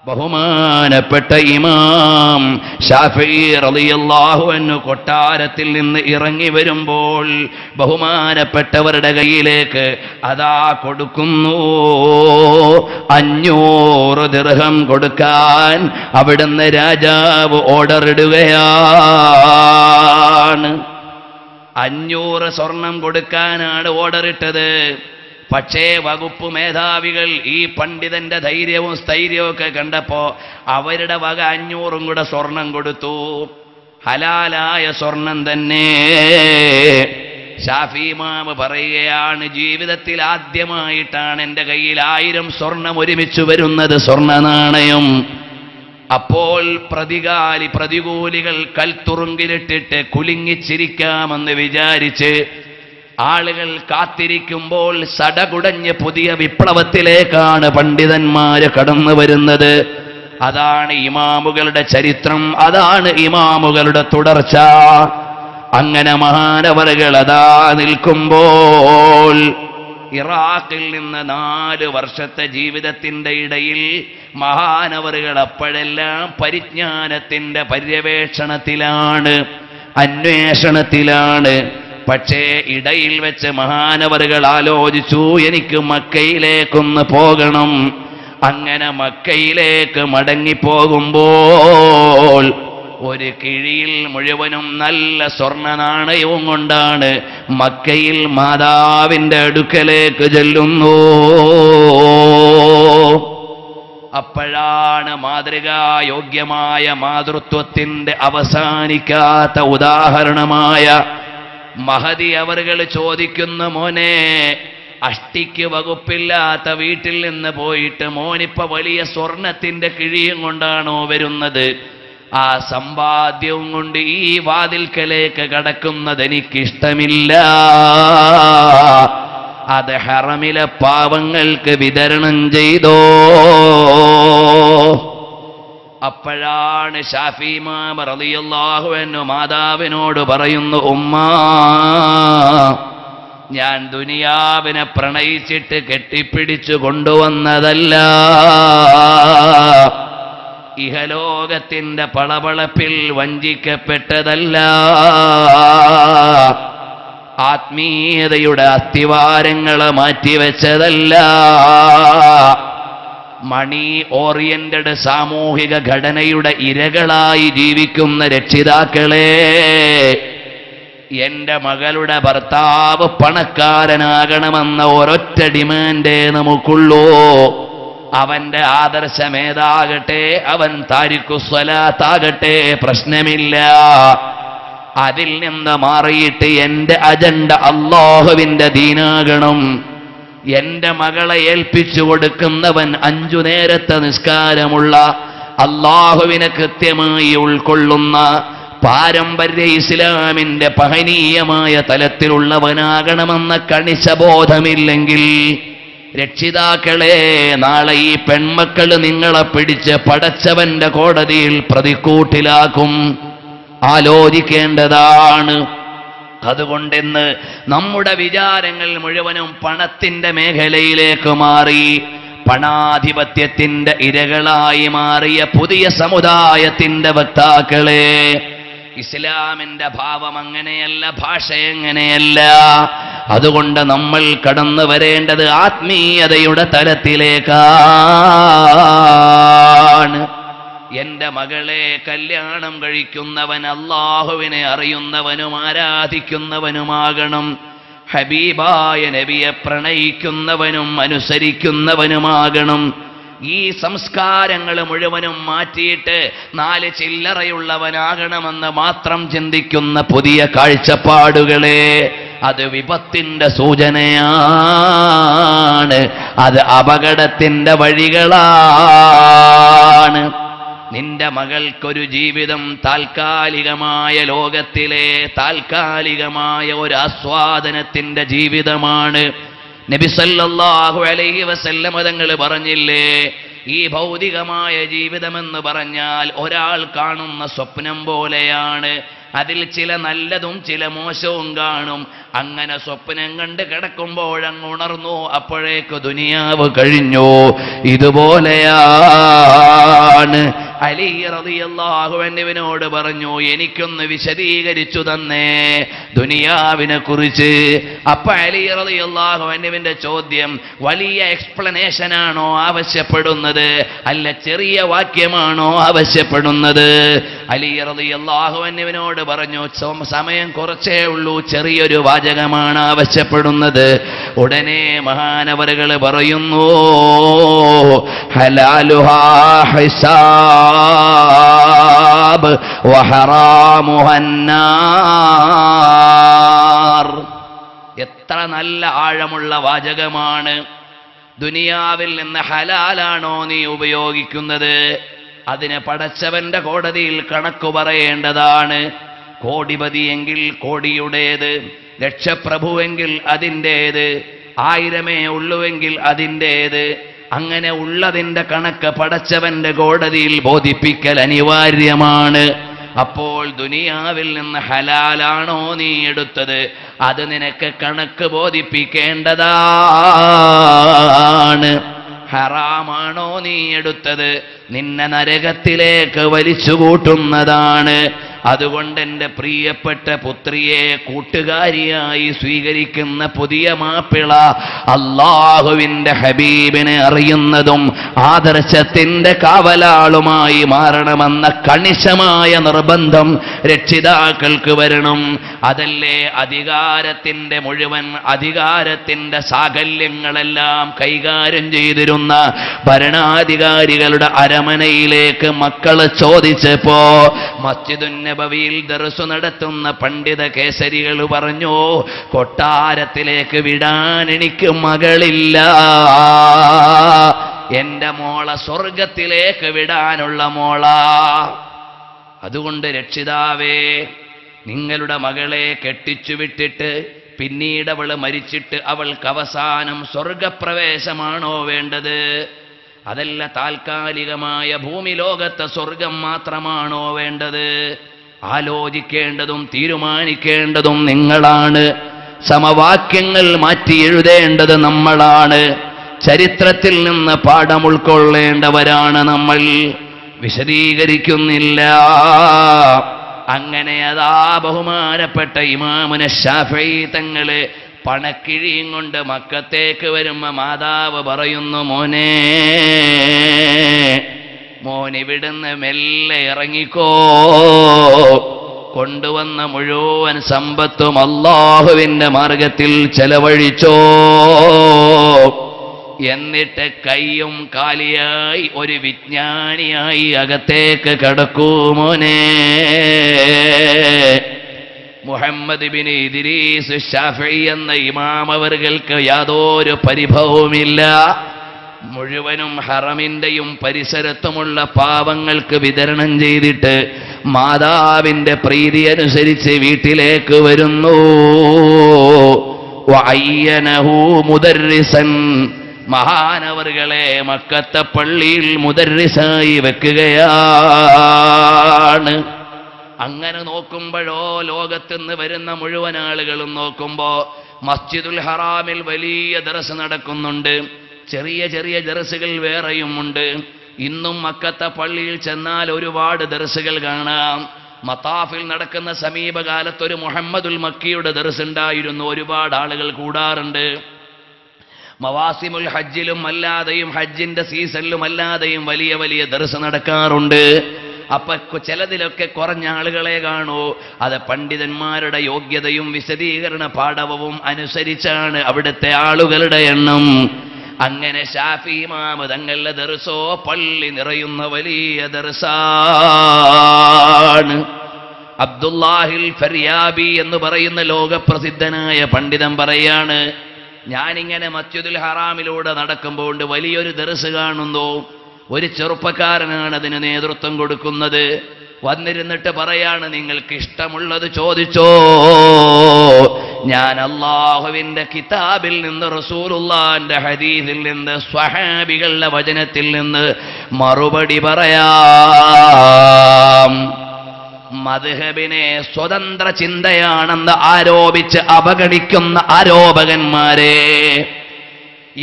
ബഹുമാനപ്പെട്ട ഇമാം ശാഫിഈ റളിയല്ലാഹു അൻഹു കൊട്ടാരത്തിൽ നിന്ന് ഇറങ്ങി വരുമ്പോൾ ബഹുമാനപ്പെട്ടവരുടെ കയ്യിലേക്ക് അതാ കൊടുക്കുന്നു 500 ദിർഹം കൊടുക്കാൻ അവിടുന്ന് രാജാവ് ഓർഡർ ഇടുകയാണ്. 500 സ്വർണം കൊടുക്കാനാണ് ഓർഡർ ഇട്ടത്. പക്ഷേ വകുപ്പ് മേധാവികൾ ഈ പണ്ഡിതന്റെ ധൈര്യവും സ്ഥൈര്യവും ഒക്കെ കണ്ടപ്പോ അവരുടെ വക 500 കൂടെ സ്വർണം കൊടുത്തു. ഹലാലായ സ്വർണം തന്നെ. ശാഫി ഇമാം പറയുകയാണ്, ജീവിതത്തിൽ ആദ്യമായിട്ടാണ് എൻ്റെ കയ്യിൽ 1000 സ്വർണം ഒരുമിച്ച് വരുന്നത്, സ്വർണ്ണ നാണയം. അപ്പോൾ പ്രതികൂലികൾ കൽത്തുറുങ്കിലിട്ടിട്ട് കുലുങ്ങിച്ചിരിക്കാമെന്ന് വിചാരിച്ച് ആളുകൾ കാത്തിരിക്കുമ്പോൾ സടകുടഞ്ഞ് പുതിയ വിപ്ലവത്തിലേക്കാണ് പണ്ഡിതന്മാര് കടന്നു വരുന്നത്. അതാണ് ഇമാമുകളുടെ ചരിത്രം, അതാണ് ഇമാമുകളുടെ തുടർച്ച. അങ്ങനെ മഹാനവറുകൾ അതാ നിൽക്കുമ്പോൾ ഇറാഖിൽ നിന്ന് 4 വർഷത്തെ ജീവിതത്തിന്റെ ഇടയിൽ മഹാനവറുകൾ അപ്പോഴെല്ലാം പരിജ്ഞാനത്തിന്റെ പര്യവേക്ഷണത്തിലാണ്, അന്വേഷണത്തിലാണ്. പക്ഷേ ഇടയിൽ വെച്ച് മഹാനവറുകൾ ആലോചിച്ചു, എനിക്ക് മക്കയിലേക്കൊന്ന് പോകണം. അങ്ങനെ മക്കയിലേക്ക് മടങ്ങിപ്പോകുമ്പോൾ ഒരു കിഴിയിൽ മുഴുവനും നല്ല സ്വർണ്ണ നാണയവും കൊണ്ടാണ് മക്കയിൽ മാതാവിന്റെ അടുക്കലേക്ക് ചെല്ലുന്നു. അപ്പോഴാണ് മാതൃകായോഗ്യമായ മാതൃത്വത്തിന്റെ അവസാനിക്കാത്ത ഉദാഹരണമായ മഹദി അവറുകൾ ചോദിക്കുന്ന, മോനെ, അഷ്ടിക്ക് വകുപ്പില്ലാത്ത വീട്ടിൽ നിന്ന് പോയിട്ട് മോനിപ്പ വലിയ സ്വർണത്തിന്റെ കിഴിയും കൊണ്ടാണോ വരുന്നത്? ആ സമ്പാദ്യവും കൊണ്ട് ഈ വാതിൽക്കലേക്ക് കടക്കുന്നത് എനിക്കിഷ്ടമില്ല. അത് ഹറമിലെ പാവങ്ങൾക്ക് വിതരണം ചെയ്തോ. അപ്പോഴാണ് ശാഫി ഇമാം റളിയല്ലാഹു അൻഹു മാതാവിനോട് പറയുന്നു, ഉമ്മാ, ഞാൻ ദുനിയാവിനെ പ്രണയിച്ചിട്ട് കെട്ടിപ്പിടിച്ചു കൊണ്ടുവന്നതല്ല, ഇഹലോകത്തിന്റെ പളപളപ്പിൽ വഞ്ചിക്കപ്പെട്ടതല്ല, ആത്മീയതയുടെ അസ്ഥിവാരങ്ങളെ മാറ്റിവെച്ചതല്ല. മണി ഓറിയന്റഡ് സാമൂഹിക ഘടനയുടെ ഇരകളായി ജീവിക്കുന്ന രക്ഷിതാക്കളെ, എന്റെ മകളുടെ ഭർത്താവ് പണക്കാരനാകണമെന്ന ഒരൊറ്റ ഡിമാൻഡേ നമുക്കുള്ളൂ. അവന്റെ ആദർശമേതാകട്ടെ, അവൻ താരിഖു സ്വലാത്താകട്ടെ, പ്രശ്നമില്ല. അതിൽ നിന്ന് മാറിയിട്ട് എന്റെ അജണ്ട അല്ലാഹുവിന്റെ ദീനാകണം. എന്റെ മകളെ ഏൽപ്പിച്ചു കൊടുക്കുന്നവൻ 5 നേരത്തെ നിസ്കാരമുള്ള, അല്ലാഹുവിനെ കൃത്യമായി ഉൾക്കൊള്ളുന്ന, പാരമ്പര്യ ഇസ്ലാമിന്റെ പഹനീയമായ തലത്തിലുള്ളവനാകണമെന്ന കണിശബോധമില്ലെങ്കിൽ രക്ഷിതാക്കളെ, നാളെ ഈ പെൺമക്കൾ നിങ്ങളെ പിടിച്ച് പടച്ചവന്റെ കോടതിയിൽ പ്രതിക്കൂട്ടിലാക്കും. ആലോചിക്കേണ്ടതാണ്. അതുകൊണ്ടിന്ന് നമ്മുടെ വിചാരങ്ങൾ മുഴുവനും പണത്തിന്റെ മേഖലയിലേക്ക് മാറി, പണാധിപത്യത്തിന്റെ ഇരകളായി മാറിയ പുതിയ സമുദായത്തിന്റെ വക്താക്കളെ, ഇസ്ലാമിന്റെ ഭാവം അങ്ങനെയല്ല, ഭാഷ എങ്ങനെയല്ല. അതുകൊണ്ട് നമ്മൾ കടന്നു വരേണ്ടത് ആത്മീയതയുടെ തലത്തിലേക്കാണ്. എന്റെ മകളെ കല്യാണം കഴിക്കുന്നവൻ അല്ലാഹുവിനെ അറിയുന്നവനും ആരാധിക്കുന്നവനുമാകണം. ഹബീബായ നബിയെ പ്രണയിക്കുന്നവനും അനുസരിക്കുന്നവനുമാകണം. ഈ സംസ്കാരങ്ങൾ മുഴുവനും മാറ്റിയിട്ട് 4 ചില്ലറയുള്ളവനാകണമെന്ന് മാത്രം ചിന്തിക്കുന്ന പുതിയ കാഴ്ചപ്പാടുകളെ, അത് വിപത്തിന്റെ സൂചനയാണ്, അത് അപകടത്തിന്റെ വഴികളാണ്. നിന്റെ മകൾക്കൊരു ജീവിതം താൽക്കാലികമായ ലോകത്തിലെ താൽക്കാലികമായ ഒരു ആസ്വാദനത്തിന്റെ ജീവിതമാണ്. നബി സല്ലല്ലാഹു അലൈഹി വസല്ലം തങ്ങൾ പറഞ്ഞില്ലേ, ഈ ഭൗതികമായ ജീവിതമെന്ന് പറഞ്ഞാൽ ഒരാൾ കാണുന്ന സ്വപ്നം പോലെയാണ്. അതിൽ ചില നല്ലതും ചില മോശവും കാണും. അങ്ങനെ സ്വപ്നം കണ്ട് കിടക്കുമ്പോഴങ്ങ് ഉണർന്നു, അപ്പോഴേക്ക് ദുനിയാവ് കഴിഞ്ഞു. ഇതുപോലെയാണ്. അലി റളിയല്ലാഹു അൻഹുവിനോട് പറഞ്ഞു, എനിക്കൊന്ന് വിശദീകരിച്ചു തന്നേ ദുനിയാവിനെ കുറിച്ച്. അപ്പൊ അലി റളിയല്ലാഹു അൻഹുവിന്റെ ചോദ്യം വലിയ എക്സ്പ്ലനേഷൻ ആണോ ആവശ്യപ്പെടുന്നത്, അല്ല ചെറിയ വാക്യമാണോ ആവശ്യപ്പെടുന്നത്? അലി റളിയല്ലാഹു അൻഹുവിനോട് പറഞ്ഞു, സമയം കുറച്ചേ ഉള്ളൂ, ചെറിയൊരു വാചകമാണ് ആവശ്യപ്പെടുന്നത്. ഉടനെ മഹാനവറുകൾ പറയുന്നു, ഹലാലുഹാ ഹിസാബ് വഹറാമുഹാ അന്നാർ. എത്ര നല്ല ആഴമുള്ള വാചകമാണ്. ദുനിയാവിൽ നിന്ന് ഹലാലാണോ നീ ഉപയോഗിക്കുന്നത്, അതിന് പടച്ചവന്റെ കോടതിയിൽ കണക്ക് പറയേണ്ടതാണ്. കോടിപതിയെങ്കിൽ കോടിയുടേത്, ലക്ഷപ്രഭുവെങ്കിൽ അതിൻ്റേത്, 1000 ഉള്ളുവെങ്കിൽ അതിൻ്റേത്. അങ്ങനെ ഉള്ളതിൻ്റെ കണക്ക് പടച്ചവന്റെ കോടതിയിൽ ബോധിപ്പിക്കൽ അനിവാര്യമാണ്. അപ്പോൾ ദുനിയാവിൽ നിന്ന് ഹലാലാണോ നീ എടുത്തത്, അത് നിനക്ക് കണക്ക് ബോധിപ്പിക്കേണ്ടതാണ്. ഹറാമാണോ നീ എടുത്തത്, നിന്നെ നരകത്തിലേക്ക് വലിച്ചുകൂട്ടുന്നതാണ്. അതുകൊണ്ട് എൻ്റെ പ്രിയപ്പെട്ട പുത്രിയെ കൂട്ടുകാരിയായി സ്വീകരിക്കുന്ന പുതിയ മാപ്പിള അല്ലാഹുവിൻ്റെ ഹബീബിനെ അറിയുന്നതും ആദർശത്തിൻ്റെ കാവലാളുമായി മാറണമെന്ന കണിശമായ നിർബന്ധം രക്ഷിതാക്കൾക്ക് വരണം. അതല്ലേ അധികാരത്തിൻ്റെ മുഴുവൻ അധികാരത്തിൻ്റെ സാകല്യങ്ങളെല്ലാം കൈകാര്യം ചെയ്തിരുന്ന ഭരണാധികാരികളുടെ അരമനയിലേക്ക് മക്കള് ചോദിച്ചപ്പോ മസ്ജിദുൻ നബവിയിൽ ദർസ് നടത്തുന്ന പണ്ഡിത കേസരികൾ പറഞ്ഞു, കൊട്ടാരത്തിലേക്ക് വിടാൻ എനിക്ക് മകളില്ല, എന്റെ മോള സ്വർഗത്തിലേക്ക് വിടാനുള്ള മോള. അതുകൊണ്ട് രക്ഷിതാവേ, നിങ്ങളുടെ മകളെ കെട്ടിച്ചു വിട്ടിട്ട് പിന്നീട് അവൾ മരിച്ചിട്ട് അവൾക്ക് അവസാനം സ്വർഗപ്രവേശമാണോ വേണ്ടത്, അതല്ല താൽക്കാലികമായ ഭൂമി ലോകത്തെ സ്വർഗം മാത്രമാണോ വേണ്ടത്? ആലോചിക്കേണ്ടതും തീരുമാനിക്കേണ്ടതും നിങ്ങളാണ്. സമവാക്യങ്ങൾ മാറ്റി എഴുതേണ്ടത് നമ്മളാണ്. ചരിത്രത്തിൽ നിന്ന് പാഠം ഉൾക്കൊള്ളേണ്ടവരാണ് നമ്മൾ. വിശദീകരിക്കുന്നില്ല. അങ്ങനെ അതാ ബഹുമാനപ്പെട്ട ഇമാമുന ശാഫഈ തങ്ങള് പണക്കിഴിയും കൊണ്ട് മക്കത്തേക്ക് വരുമ്പോ മാതാവ് പറയുന്നു, മോനിവിടുന്ന് മെല്ലെ ഇറങ്ങിക്കോ, കൊണ്ടുവന്ന മുഴുവൻ സമ്പത്തും അല്ലാഹുവിന്റെ മാർഗത്തിൽ ചെലവഴിച്ചോ, എന്നിട്ട് കയ്യും കാലിയായി ഒരു വിജ്ഞാനിയായി അകത്തേക്ക് കടക്കൂ മോനെ. മുഹമ്മദ് ബിൻ ഇദ്രീസ് ശാഫഈ എന്ന ഇമാം അവർക്ക് യാതൊരു പരിഭവവുമില്ല. മുഴുവനും ഹറമിന്റെയും പരിസരത്തുമുള്ള പാവങ്ങൾക്ക് വിതരണം ചെയ്തിട്ട് മാതാവിന്റെ പ്രീതി അനുസരിച്ച് വീട്ടിലേക്ക് വരുന്നു. വഅയ്യനഹു മുദർരിസൻ, മഹാനവറുകളെ മക്കത്തെ പള്ളിയിൽ മുദർരിസായി വെക്കുകയാണ്. അങ്ങനെ നോക്കുമ്പോഴോ ലോകത്തുനിന്ന് വരുന്ന മുഴുവൻ ആളുകളും നോക്കുമ്പോ മസ്ജിദുൽ ഹറാമിൽ വലിയ ദർസ് നടക്കുന്നുണ്ട്. ചെറിയ ചെറിയ ദർസുകൾ വേറെയുമുണ്ട്. ഇന്നും മക്കത്തെ പള്ളിയിൽ ചെന്നാൽ ഒരുപാട് ദർസുകൾ കാണാം. മത്താഫിൽ നടക്കുന്ന സമീപകാലത്ത് ഒരു മുഹമ്മദുൽ മക്കിയുടെ ദർസ് ഉണ്ടായിരുന്നു. ഒരുപാട് ആളുകൾ കൂടാറുണ്ട്. മവാസിമുൽ ഹജ്ജിലും അല്ലാതെയും ഹജ്ജിന്റെ സീസണിലും അല്ലാതെയും വലിയ വലിയ ദർസ് നടക്കാറുണ്ട്. അപ്പൊ ചിലതിലൊക്കെ കുറഞ്ഞ ആളുകളെ കാണൂ. അത് പണ്ഡിതന്മാരുടെ യോഗ്യതയും വിശദീകരണ പാഠവും അനുസരിച്ചാണ് അവിടുത്തെ ആളുകളുടെ എണ്ണം. അങ്ങനെ ശാഫി ഇമാം തങ്ങളുടെ ദർസോ പള്ളി നിറയുന്ന വലിയ ദർസാണ്. അബ്ദുല്ലാഹിൽ ഫര്യാബി എന്ന് പറയുന്ന ലോകപ്രസിദ്ധനായ പണ്ഡിതൻ പറയാണ്, ഞാനിങ്ങനെ മസ്ജിദുൽ ഹറാമിലൂടെ നടക്കുമ്പോൾ വലിയൊരു ദർസ് കാണുന്നു. ഒരു ചെറുപ്പക്കാരനാണ് അതിന് നേതൃത്വം കൊടുക്കുന്നത്. വന്നിരുന്നിട്ട് പറയാണ്, നിങ്ങൾക്ക് ഇഷ്ടമുള്ളത് ചോദിച്ചോ, ഞാൻ അല്ലാഹുവിന്റെ കിതാബിൽ നിന്ന് റസൂലുള്ളാഹിന്റെ ഹദീസിൽ നിന്ന് സ്വഹാബികളുടെ വചനത്തിൽ നിന്ന് മറുപടി പറയാം. മദ്ഹബിനെ സ്വതന്ത്ര ചിന്തയാണെന്ന് ആരോപിച്ച് അവഗണിക്കുന്ന ആരോപകന്മാരെ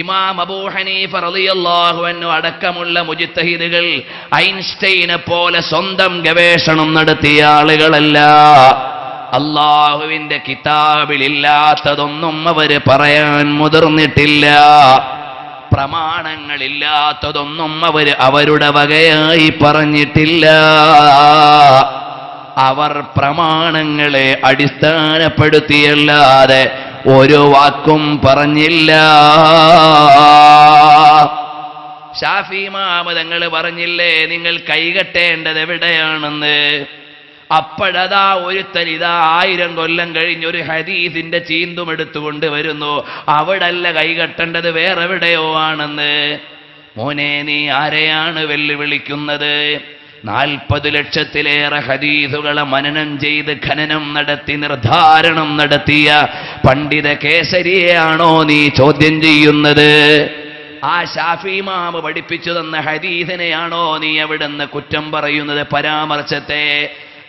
ഇമാം അബൂ ഹനീഫ റളിയല്ലാഹു അൻഹു അടക്കമുള്ള മുജ്തഹിദുകൾ ഐൻസ്റ്റൈനെ പോലെ സ്വന്തം ഗവേഷണം നടത്തിയ ആളുകളല്ല. അല്ലാഹുവിന്റെ കിതാബിൽ ഇല്ലാത്തതൊന്നും അവര് പറയാൻ മുതിർന്നിട്ടില്ല. പ്രമാണങ്ങളില്ലാത്തതൊന്നും അവരുടെ വകയായി പറഞ്ഞിട്ടില്ല. അവർ പ്രമാണങ്ങളെ അടിസ്ഥാനപ്പെടുത്തിയല്ലാതെ ഒരു വാക്കും പറഞ്ഞില്ല. ശാഫി ഇമാം തങ്ങൾ പറഞ്ഞില്ലേ നിങ്ങൾ കൈകെട്ടേണ്ടത് എവിടെയാണെന്ന്. അപ്പോഴതാ ഒരുത്തൻ ഇതാ 1000 കൊല്ലം കഴിഞ്ഞൊരു ഹദീസിന്റെ ചീന്തും എടുത്തുകൊണ്ട് വരുന്നു. അവിടല്ല കൈകെട്ടേണ്ടത് വേറെവിടെയോ ആണെന്ന്. മോനെ നീ ആരെയാണ് വെല്ലുവിളിക്കുന്നത്? 40 ലക്ഷത്തിലേറെ ഹദീസുകളെ മനനം ചെയ്ത് ഖനനം നടത്തി നിർദ്ധാരണം നടത്തിയ പണ്ഡിത കേസരിയെയാണോ നീ ചോദ്യം ചെയ്യുന്നത്? ആ ശാഫി ഇമാം പഠിപ്പിച്ചു തന്ന ഹദീസിനെയാണോ നീ എവിടുന്ന് കുറ്റം പറയുന്നത്, പരാമർശത്തെ?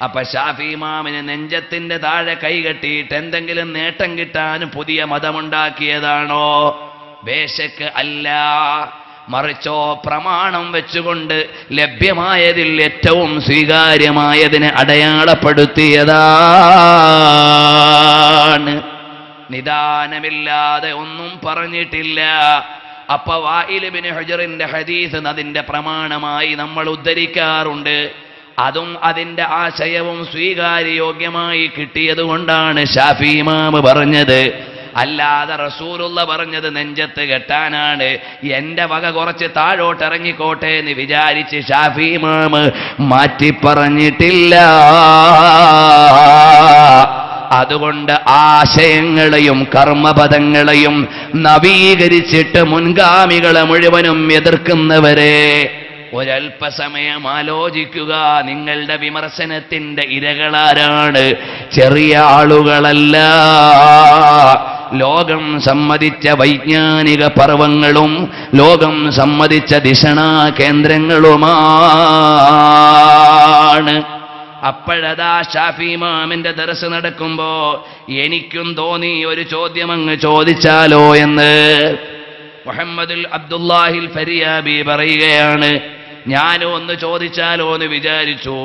അപ്പൊ ശാഫി ഇമാമിന് നെഞ്ചത്തിന്റെ താഴെ കൈകെട്ടിയിട്ട് എന്തെങ്കിലും നേട്ടം കിട്ടാൻ പുതിയ മതമുണ്ടാക്കിയതാണോ? ബേശക്ക് അല്ല. മറിച്ചോ പ്രമാണം വെച്ചുകൊണ്ട് ലഭ്യമായതിൽ ഏറ്റവും സ്വീകാര്യമായതിനെ അടയാളപ്പെടുത്തിയതാണ്. നിദാനമില്ലാതെ ഒന്നും പറഞ്ഞിട്ടില്ല. അപ്പൊ വായിൽ ഇബ്നു ഹുജറിന്റെ ഹദീസ് അതിന്റെ പ്രമാണമായി നമ്മൾ ഉദ്ധരിക്കാറുണ്ട്. അതും അതിന്റെ ആശയവും സ്വീകാര്യയോഗ്യമായി കിട്ടിയതുകൊണ്ടാണ് ശാഫി ഇമാം പറഞ്ഞത്. അല്ലാതെ റസൂലുള്ള പറഞ്ഞത് നെഞ്ചത്ത് കെട്ടാനാണ്, എന്റെ വക കുറച്ച് താഴോട്ട് ഇറങ്ങിക്കോട്ടെ എന്ന് വിചാരിച്ച് ശാഫി ഇമാം മാറ്റി പറഞ്ഞിട്ടില്ല. അതുകൊണ്ട് ആശയങ്ങളെയും കർമ്മപദങ്ങളെയും നവീകരിച്ചിട്ട് മുൻഗാമികളെ മുഴുവനും എതിർക്കുന്നവരെ ഒരൽപ്പസമയം ആലോചിക്കുക. നിങ്ങളുടെ വിമർശനത്തിന്റെ ഇരകളാരാണ്? ചെറിയ ആളുകളല്ല. ലോകം സമ്മതിച്ച വൈജ്ഞാനിക പർവങ്ങളും ലോകം സമ്മതിച്ച ദിശണാ കേന്ദ്രങ്ങളുമാണ്. അപ്പോഴതാ ഷാഫി ഇമാമിന്റെ ദർസ് നടക്കുമ്പോ എനിക്കും തോന്നി ഒരു ചോദ്യം അങ്ങ് ചോദിച്ചാലോ എന്ന്. മുഹമ്മദുൽ അബ്ദുല്ലാഹിൽ ഫരിയാബി പറയുകയാണ്, ഞാനും ഒന്ന് ചോദിച്ചാലോ എന്ന് വിചാരിച്ചു.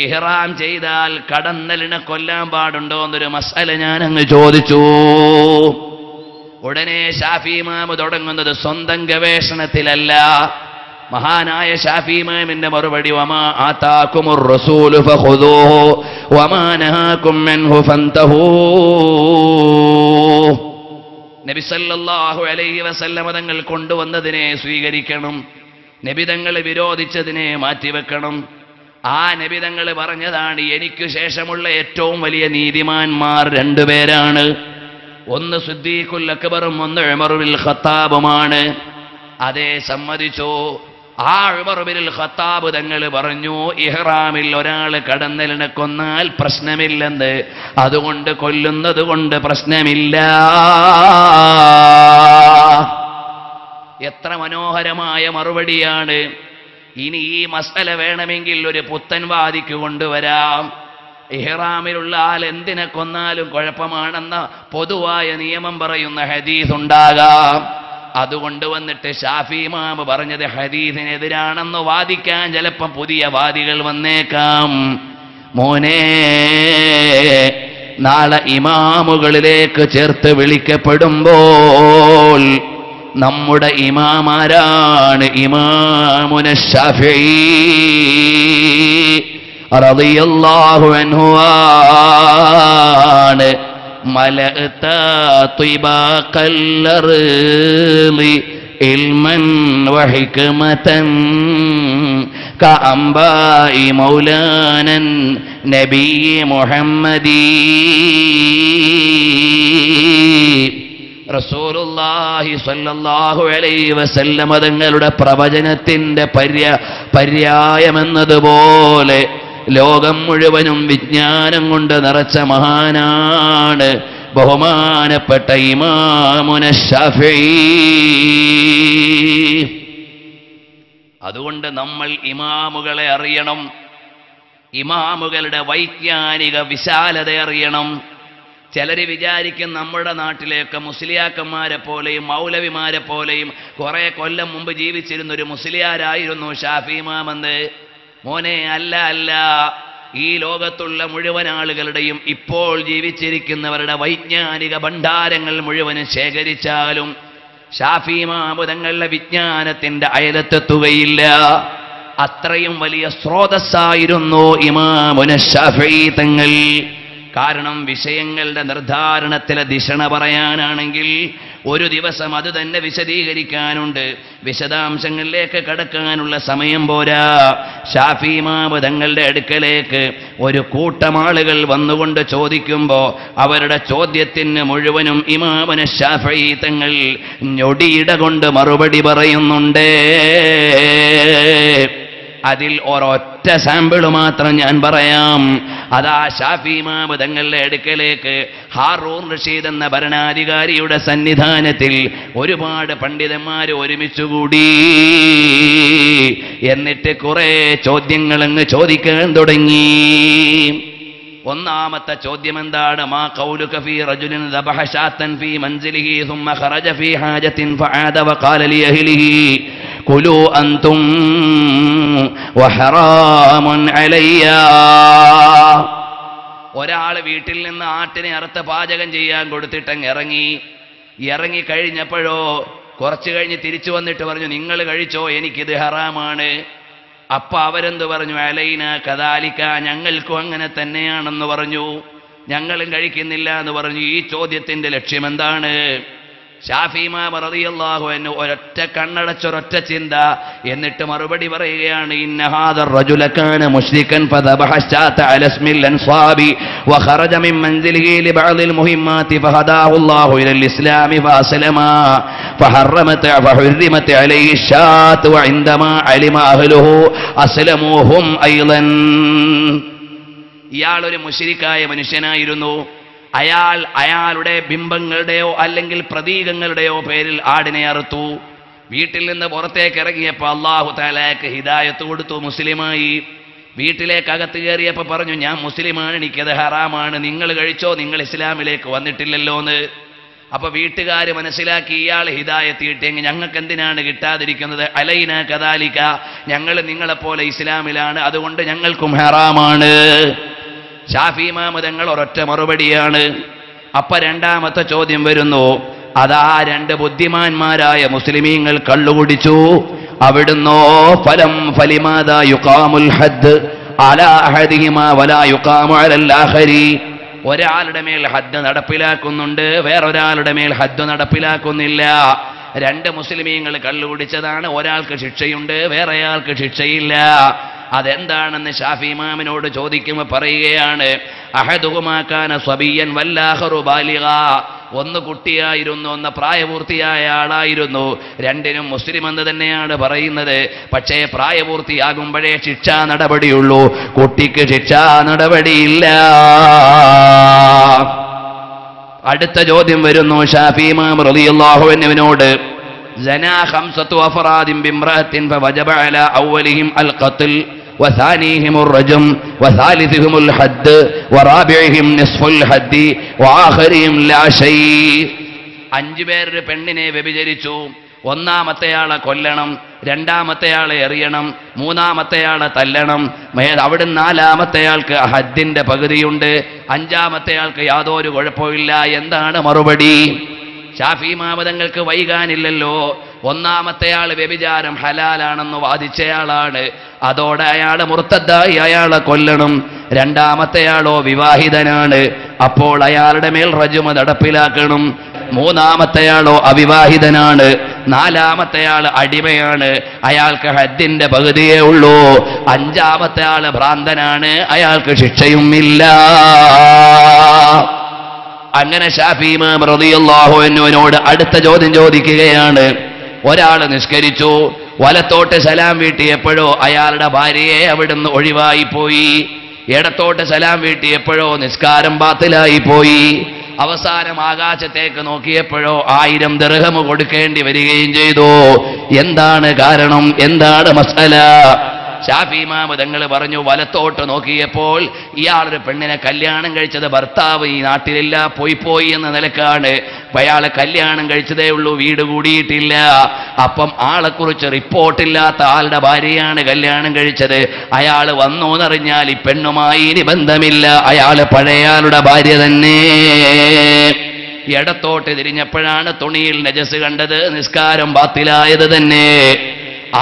ഇഹ്റാം ചെയ്താൽ കടന്നലിനെ കൊല്ലാൻ പാടുണ്ടോ എന്നൊരു മസ്അല ഞാൻ അങ്ങ് ചോദിച്ചു. ഉടനെ ഷാഫി ഇമാം തുടങ്ങുന്നത് സ്വന്തം ഗവേഷണത്തിലല്ല. മഹാനായ ഷാഫി ഇമാമിന്റെ മറുപടി, വമാ ആതാകുമുർ റസൂലു ഫഖുദൂഹു വമാ നഹാകും മിൻഹു ഫന്തഹൂ. നബി സല്ലല്ലാഹു അലൈഹി വസല്ലമ തങ്ങൾ കൊണ്ടുവന്നതിനെ സ്വീകരിക്കണം, നബി തങ്ങൾ വിരോധിച്ചതിനെ മാറ്റിവെക്കണം. ആ നബി തങ്ങൾ പറഞ്ഞതാണ്, എനിക്ക് ശേഷമുള്ള ഏറ്റവും വലിയ നീതിമാന്മാർ 2 പേരാണ്. ഒന്ന് സിദ്ദീഖുൽ അക്ബറും ഒന്ന് ഉമർ ബിൻ ഖത്താബുമാണ്. അതേ സമ്മതിച്ചു. ആ ഉമർ ബിൻ ഖത്താബ് തങ്ങൾ പറഞ്ഞു, ഇഹ്റാമിൽ ഒരാൾ കടന്നലിനെ കൊന്നാൽ പ്രശ്നമില്ലെന്ന്, അതുകൊണ്ട് കൊല്ലുന്നത് കൊണ്ട് പ്രശ്നമില്ല. എത്ര മനോഹരമായ മറുപടിയാണ്. ഇനി ഈ മസ്അല വേണമെങ്കിൽ ഒരു പുത്തൻവാദിക്ക് കൊണ്ടുവരാം. ഇഹ്റാമിലുള്ള ആൾ എന്തിനെ കൊന്നാലും കുഴപ്പമാണെന്ന പൊതുവായ നിയമം പറയുന്ന ഹദീസ് ഉണ്ടാകാം. അതുകൊണ്ട് വന്നിട്ട് ഷാഫി ഇമാം പറഞ്ഞത് ഹദീസിനെതിരാണെന്ന് വാദിക്കാൻ ചിലപ്പം പുതിയ വാദികൾ വന്നേക്കാം. മോനെ, നാളെ ഇമാമുകളിലേക്ക് ചേർത്ത് വിളിക്കപ്പെടുമ്പോൾ നമ്മുടെ ഇമാമാരാണ്? ഇമാമുന ശാഫിഈ റളിയല്ലാഹു അൻഹു ആണ്. മലഅത ത്വബഖൽ അർളി ഇൽമൻ വഹിക്മതൻ കഅംബാഇ മൗലാനൻ നബി മുഹമ്മദി. റസൂലുള്ളാഹി സ്വല്ലല്ലാഹു അലൈഹി വസല്ലമ തങ്ങളുടെ പ്രവചനത്തിന്റെ പര്യായമെന്നതുപോലെ ലോകം മുഴുവനും വിജ്ഞാനം കൊണ്ട് നിറച്ച മഹാനാണ് ബഹുമാനപ്പെട്ട ഇമാമുന ശാഫിഈ. അതുകൊണ്ട് നമ്മൾ ഇമാമുകളെ അറിയണം, ഇമാമുകളുടെ വൈജ്ഞാനിക വിശാലത അറിയണം. ചിലർ വിചാരിക്കും നമ്മുടെ നാട്ടിലേക്ക് മുസ്ലിയാക്കന്മാരെ പോലെയും മൗലവിമാരെ പോലെയും കുറെ കൊല്ലം മുമ്പ് ജീവിച്ചിരുന്ന ഒരു മുസ്ലിയാരായിരുന്നു ഷാഫി ഇമാമെന്ന്. മോനെ, അല്ല അല്ല. ഈ ലോകത്തുള്ള മുഴുവൻ ആളുകളുടെയും ഇപ്പോൾ ജീവിച്ചിരിക്കുന്നവരുടെ വൈജ്ഞാനിക ഭണ്ഡാരങ്ങൾ മുഴുവനും ശേഖരിച്ചാലും ഷാഫി ഇമാം തങ്ങളുടെ വിജ്ഞാനത്തിന്റെ അയലത്തെത്തുകയില്ല. അത്രയും വലിയ സ്രോതസ്സായിരുന്നു ഇമാമുന ശാഫിഈ തങ്ങൾ. കാരണം വിഷയങ്ങളുടെ നിർദ്ധാരണത്തിലെ ദിശണ പറയാനാണെങ്കിൽ ഒരു ദിവസം അത് തന്നെ വിശദീകരിക്കാനുണ്ട്. വിശദാംശങ്ങളിലേക്ക് കടക്കാനുള്ള സമയം പോരാ. ഷാഫി ഇമാം തങ്ങളുടെ അടുക്കലേക്ക് ഒരു കൂട്ടം ആളുകൾ വന്നുകൊണ്ട് ചോദിക്കുമ്പോൾ അവരുടെ ചോദ്യത്തിന് മുഴുവനും ഇമാമുന ശാഫിഈ തങ്ങൾ ഞൊടിയിട കൊണ്ട് മറുപടി പറയുന്നുണ്ട്. അതിൽ ഒരൊറ്റ സാമ്പിൾ മാത്രം ഞാൻ പറയാം. അതാ ഷാഫി ഇമാം തങ്ങളുടെ അടുക്കലേക്ക് ഹാറൂൺ റഷീദ് എന്ന ഭരണാധികാരിയുടെ സന്നിധാനത്തിൽ ഒരുപാട് പണ്ഡിതന്മാർ ഒരുമിച്ചുകൂടി. എന്നിട്ട് കുറെ ചോദ്യങ്ങൾ അങ്ങ് ചോദിക്കാൻ തുടങ്ങി. ഒന്നാമത്തെ ചോദ്യം എന്താണ്? മാ ഖൗലുക ഫീ റജുലിൻ ദബഹ ശാത്തൻ ഫീ മൻസിലിഹി സുമ്മ ഖറജ ഫീ ഹാജത്തിൻ ഫആദ വഖാല ലി അഹ്ലിഹി കുലൂ അൻതും വഹറാമുൻ അലയ്യ. ഒരാൾ വീട്ടിൽ നിന്ന് ആട്ടിനെ അറുത്ത് പാചകം ചെയ്യാൻ കൊടുത്തിട്ടങ്ങ് ഇറങ്ങി കഴിഞ്ഞപ്പോഴോ കുറച്ചു കഴിഞ്ഞ് തിരിച്ചു വന്നിട്ട് പറഞ്ഞു, നിങ്ങൾ കഴിച്ചോ, എനിക്കിത് ഹറാമാണ്. അപ്പൊ അവരെന്ത് പറഞ്ഞു? അലൈന കദാലിക, ഞങ്ങൾക്കും അങ്ങനെ തന്നെയാണെന്ന് പറഞ്ഞു. ഞങ്ങളും കഴിക്കുന്നില്ല എന്ന് പറഞ്ഞു. ഈ ചോദ്യത്തിന്റെ ലക്ഷ്യം എന്താണ്? ഷാഫി ഇമാം റളിയല്ലാഹു അൻഹു ഒരൊറ്റ കണ്ണടച്ചൊരൊറ്റ ചിന്ത, എന്നിട്ട് മറുപടി പറയുകയാണ്, ഇന്ന ഹാദർ റജുല കാന മുശ്രികൻ ഫദബഹ ശാത അല ഇസ്മിൽ അൻസാബി വഖറജ മിൻ മൻസിലിഹി ലിബഅദിൽ മുഹിമ്മാതി ഫഹദാഹു അല്ലാഹു ഇലൽ ഇസ്ലാമി ഫഅസ്ലമ ഫഹറമത് അലൈഹി ശാത വഇൻദമാ അലിമ അഹ്ലുഹു അസ്ലമുഹും അയ്ളൻ. ഇയാൾ ഒരു മുശ്രിക്കായ മനുഷ്യനായിരുന്നു. അയാളുടെ ബിംബങ്ങളുടെയോ അല്ലെങ്കിൽ പ്രതീകങ്ങളുടെയോ പേരിൽ ആടിനെ അറുത്തു. വീട്ടിൽ നിന്ന് പുറത്തേക്ക് ഇറങ്ങിയപ്പോൾ അല്ലാഹു തആലക്ക് ഹിദായത്ത് കൊടുത്തു, മുസ്ലിമായി. വീട്ടിലേക്ക് അകത്ത് കയറിയപ്പോൾ പറഞ്ഞു, ഞാൻ മുസ്ലിമാണ്, എനിക്കത് ഹറാമാണ്, നിങ്ങൾ കഴിച്ചോ, നിങ്ങൾ ഇസ്ലാമിലേക്ക് വന്നിട്ടില്ലല്ലോ എന്ന്. അപ്പൊ വീട്ടുകാർ മനസ്സിലാക്കി ഇയാൾ ഹിദായത്ത് കിട്ടിയെങ്കിൽ ഞങ്ങൾക്ക് എന്തിനാണ് കിട്ടാതിരിക്കുന്നത്? അലൈന കദാലിക, ഞങ്ങൾ നിങ്ങളെപ്പോലെ ഇസ്ലാമിലാണ്, അതുകൊണ്ട് ഞങ്ങൾക്കും ഹറാമാണ്. ഷാഫി ഇമാം തങ്ങൾ ഒരൊറ്റ മറുപടിയാണ്. അപ്പൊ രണ്ടാമത്തെ ചോദ്യം വരുന്നു. അതാ രണ്ട് ബുദ്ധിമാന്മാരായ മുസ്ലിമീങ്ങൾ കള്ളുകുടിച്ചു. അവിടുന്നോ ഫലിമാദാ യുഖാമുൽ ഹദ് അലാ അഹദിഹിമാ വലാ യുഖാമു അലൽ ആഖരി. ഒരാളുടെ മേൽ ഹദ് നടപ്പിലാക്കുന്നുണ്ട്, വേറൊരാളുടെ മേൽ ഹദ് നടപ്പിലാക്കുന്നില്ല. രണ്ട് മുസ്ലിമീങ്ങൾ കള്ളുകുടിച്ചതാണ്, ഒരാൾക്ക് ശിക്ഷയുണ്ട്, വേറെയാൾക്ക് ശിക്ഷയില്ല. അതെന്താണെന്ന് ഷാഫി ഇമാമിനോട് ചോദിക്കുമ്പോൾ പറയുകയാണ്, അഹദുഹുമാ കാന സ്വബിയൻ വല്ലാഖറു ബാലിഗ. ഒന്ന് കുട്ടിയായിരുന്നു, ഒന്ന് പ്രായപൂർത്തിയായ ആളായിരുന്നു. രണ്ടിനും മുസ്ലിം എന്ന് തന്നെയാണ് പറയുന്നത്. പക്ഷേ പ്രായപൂർത്തിയാകുമ്പോഴേ ശിക്ഷാ നടപടിയുള്ളൂ, കുട്ടിക്ക് ശിക്ഷാ നടപടിയില്ല. അടുത്ത ചോദ്യം വരുന്നു ഷാഫി ഇമാം റളിയല്ലാഹു അൻഹുവിനോട്. സനാ ഖംസതു അഫറാദിൻ ബിംറഅത്തിൻ ഫവജബ അലാ അവലിഹിം അൽ ഖത്ൽ وثانيهم الرجم وثالثهم الحد ورابعهم نصف الحد وآخرهم لا شيء. 5 പേർ പെണ്ണിനെ വ്യഭിചരിച്ചു. ഒന്നാമത്തെയാളെ കൊല്ലണം, രണ്ടാമത്തെയാളെ എറിയണം, മൂന്നാമത്തെയാളെ തല്ലണം. അവിടുന്ന് നാലാമത്തെയാൾക്ക് ഹദ്ദിന്റെ പകുതിയുണ്ട്, അഞ്ചാമത്തെയാൾക്ക് യാതൊരു കുഴപ്പമില്ല. എന്താണ് മറുപടി? ഷാഫി ഇമാം തങ്ങൾക്ക് വൈകാനില്ലല്ലോ. ഒന്നാമത്തെയാൾ വ്യഭിചാരം ഹലാലാണെന്ന് വാദിച്ചയാളാണ്, അതോടെ അയാളെ മുർത്തദ്ദായി അയാളെ കൊല്ലണം. രണ്ടാമത്തെയാളോ വിവാഹിതനാണ്, അപ്പോൾ അയാളുടെ മേൽ റജുമ നടപ്പിലാക്കണം. മൂന്നാമത്തെയാളോ അവിവാഹിതനാണ്, നാലാമത്തെയാൾ അടിമയാണ്, അയാൾക്ക് ഹദ്ദിന്റെ പകുതിയേ ഉള്ളൂ. അഞ്ചാമത്തെ ആള് ഭ്രാന്തനാണ്, അയാൾക്ക് ശിക്ഷയും ഇല്ല. അങ്ങനെ ഷാഫി ഇമാം റളിയല്ലാഹു അൻഹുവിനോട് അടുത്ത ചോദ്യം ചോദിക്കുകയാണ്. ഒരാൾ നിസ്കരിച്ചു, വലത്തോട്ട് സലാം വീട്ടിയപ്പോഴോ അയാളുടെ ഭാര്യയെ അവിടുന്ന് ഒഴിവായി പോയി. ഇടത്തോട്ട് സലാം വീട്ടിയപ്പോഴോ നിസ്കാരം ബാത്തിലായി പോയി. അവസാനം ആകാശത്തേക്ക് നോക്കിയപ്പോഴോ 1000 ദിർഹം കൊടുക്കേണ്ടി വരികയും ചെയ്തു. എന്താണ് കാരണം? എന്താണ് മസല? ശാഫി ഇമാം തങ്ങൾ പറഞ്ഞു, വലത്തോട്ട് നോക്കിയപ്പോൾ ഇയാളൊരു പെണ്ണിനെ കല്യാണം കഴിച്ചത് ഭർത്താവ് ഈ നാട്ടിലില്ല, പോയി എന്ന നിലക്കാണ്. അയാളെ കല്യാണം കഴിച്ചതേ ഉള്ളൂ, വീട് കൂടിയിട്ടില്ല. അപ്പം ആളെക്കുറിച്ച് റിപ്പോർട്ടില്ലാത്ത ആളുടെ ഭാര്യയാണ് കല്യാണം കഴിച്ചത്. അയാൾ വന്നു എന്നറിഞ്ഞാൽ ഈ പെണ്ണുമായി ഇനി ബന്ധമില്ല, അയാൾ പഴയയാളുടെ ഭാര്യ തന്നെ. ഇടത്തോട്ട് തിരിഞ്ഞപ്പോഴാണ് തുണിയിൽ നജസ് കണ്ടത്, നിസ്കാരം ബാത്തിലായത് തന്നെ.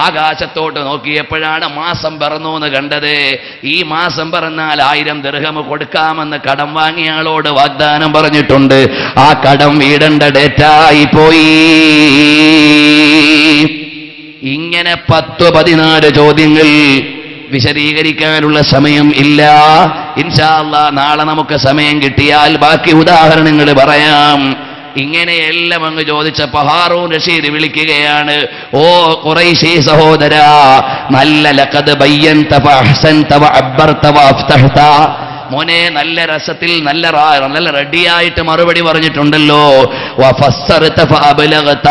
ആകാശത്തോട്ട് നോക്കിയപ്പോഴാണ് മാസം പിറന്നു എന്ന് കണ്ടത്. ഈ മാസം പിറന്നാൽ 1000 ദിർഹം കൊടുക്കാമെന്ന് കടം വാങ്ങിയ ആളോട് വാഗ്ദാനം പറഞ്ഞിട്ടുണ്ട്. ആ കടം വീടേണ്ട ഡേറ്റായി പോയി. ഇങ്ങനെ 10-14 ചോദ്യങ്ങൾ വിശദീകരിക്കാനുള്ള സമയം ഇല്ല. ഇൻഷാ അല്ലാഹ് നാളെ നമുക്ക് സമയം കിട്ടിയാൽ ബാക്കി ഉദാഹരണങ്ങൾ പറയാം. ഇങ്ങനെയെല്ലാം അങ്ങ് ചോദിച്ചപ്പോ ഹാറൂൻ റഷീദ് വിളിക്കുകയാണ്, ഓ ഖുറൈശി സഹോദരാ, നല്ല ലഖദ് ബയ്യൻത ഫഅഹ്സൻത വഅബ്ബർത വഅഫ്തഹത, മോനെ നല്ല രസത്തിൽ നല്ല റെഡിയായിട്ട് മറുപടി പറഞ്ഞിട്ടുണ്ടല്ലോ. വഫസ്സർത ഫഅബ്ലഗത,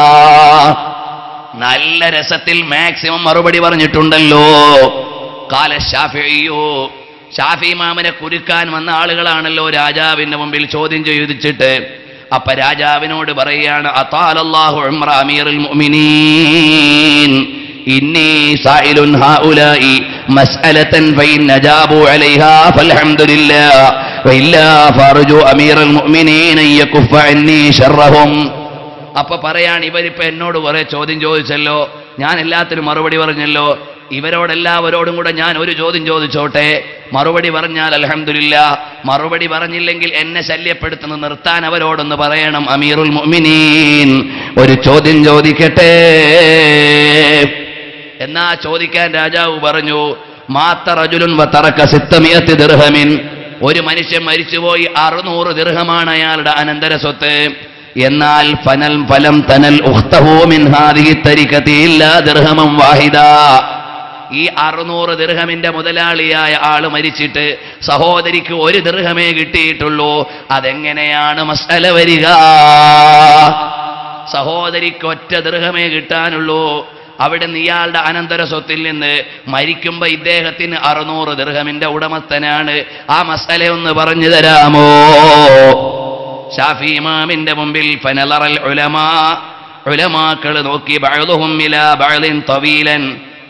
നല്ല രസത്തിൽ മാക്സിമം മറുപടി പറഞ്ഞിട്ടുണ്ടല്ലോ. ഖാല ശാഫിഈയു, ശാഫി ഇമാമിനെ കുരുക്കാൻ വന്ന ആളുകളാണല്ലോ രാജാവിന്റെ മുമ്പിൽ ചോദ്യം ചോദിച്ചിട്ട്. അപ്പൊ രാജാവിനോട് പറയാണ്, അതാലല്ലാഹു ഉംറ അമീറുൽ മുഅ്മിനീൻ, ഇന്നി സായിലുൻ ഹൗലായി മസ്അലതൻ ഫഇൻ അജാബു അലൈഹാ ഫൽഹംദുലില്ലാഹ് വഇല്ലാ ഫർജു അമീറുൽ മുഅ്മിനീൻ യകുഫ അന്നി ശർറഹും. അപ്പൊ പറയാണ്, ഇവരിപ്പോ എന്നോട് കുറെ ചോദ്യം ചോദിച്ചല്ലോ, ഞാൻ എല്ലാത്തിനും മറുപടി പറഞ്ഞല്ലോ, ഇവരോടെല്ലാവരോടും കൂടെ ഞാൻ ഒരു ചോദ്യം ചോദിച്ചോട്ടെ, മറുപടി പറഞ്ഞാൽ അൽഹംദുലില്ലാഹ്, മറുപടി പറഞ്ഞില്ലെങ്കിൽ എന്നെ ശല്യപ്പെടുത്തുന്ന നിർത്താൻ അവരോടൊന്ന് പറയണം. അമീറുൽ മുഅ്മിനീൻ, ഒരു ചോദ്യം ചോദിക്കട്ടെ. എന്നാ ചോദിക്കാൻ രാജാവ് പറഞ്ഞു, മാത്ത റജുലുൻ വതറക 600 ദിർഹമിൻ, ഒരു മനുഷ്യൻ മരിച്ചുപോയി, 600 ദിർഹമാണ് അയാളുടെ അനന്തര സ്വത്ത്. എന്നാൽ ഫലം തനൽ ഉഖ്തഹു മിൻ ഹാദിഹി തരികതി ഇല്ലാ ദിർഹമൻ വാഹിദ, ഈ 600 ദിർഹമിന്റെ മുതലാളിയായ ആള് മരിച്ചിട്ട് സഹോദരിക്ക് 1 ദിർഹമേ കിട്ടിയിട്ടുള്ളൂ. അതെങ്ങനെയാണ് മസ്അല വരിക? സഹോദരിക്ക് 1 ദിർഹമേ കിട്ടാനുള്ളൂ. അവിടെ ഇയാളുടെ അനന്തര സ്വത്തിൽ നിന്ന് മരിക്കുമ്പോ ഇദ്ദേഹത്തിന് 600 ദിർഹമിന്റെ ഉടമസ്ഥനാണ്. ആ മസ്അല ഒന്ന് പറഞ്ഞു തരാമോ? ശാഫി ഇമാമിന്റെ മുമ്പിൽ ഫനലറൽ ഉലമാ, ഉലമാക്കൾ നോക്കി, ബഅ്ദുഹും ഇലാ ബഅ്ദിൻ തവീലൻ,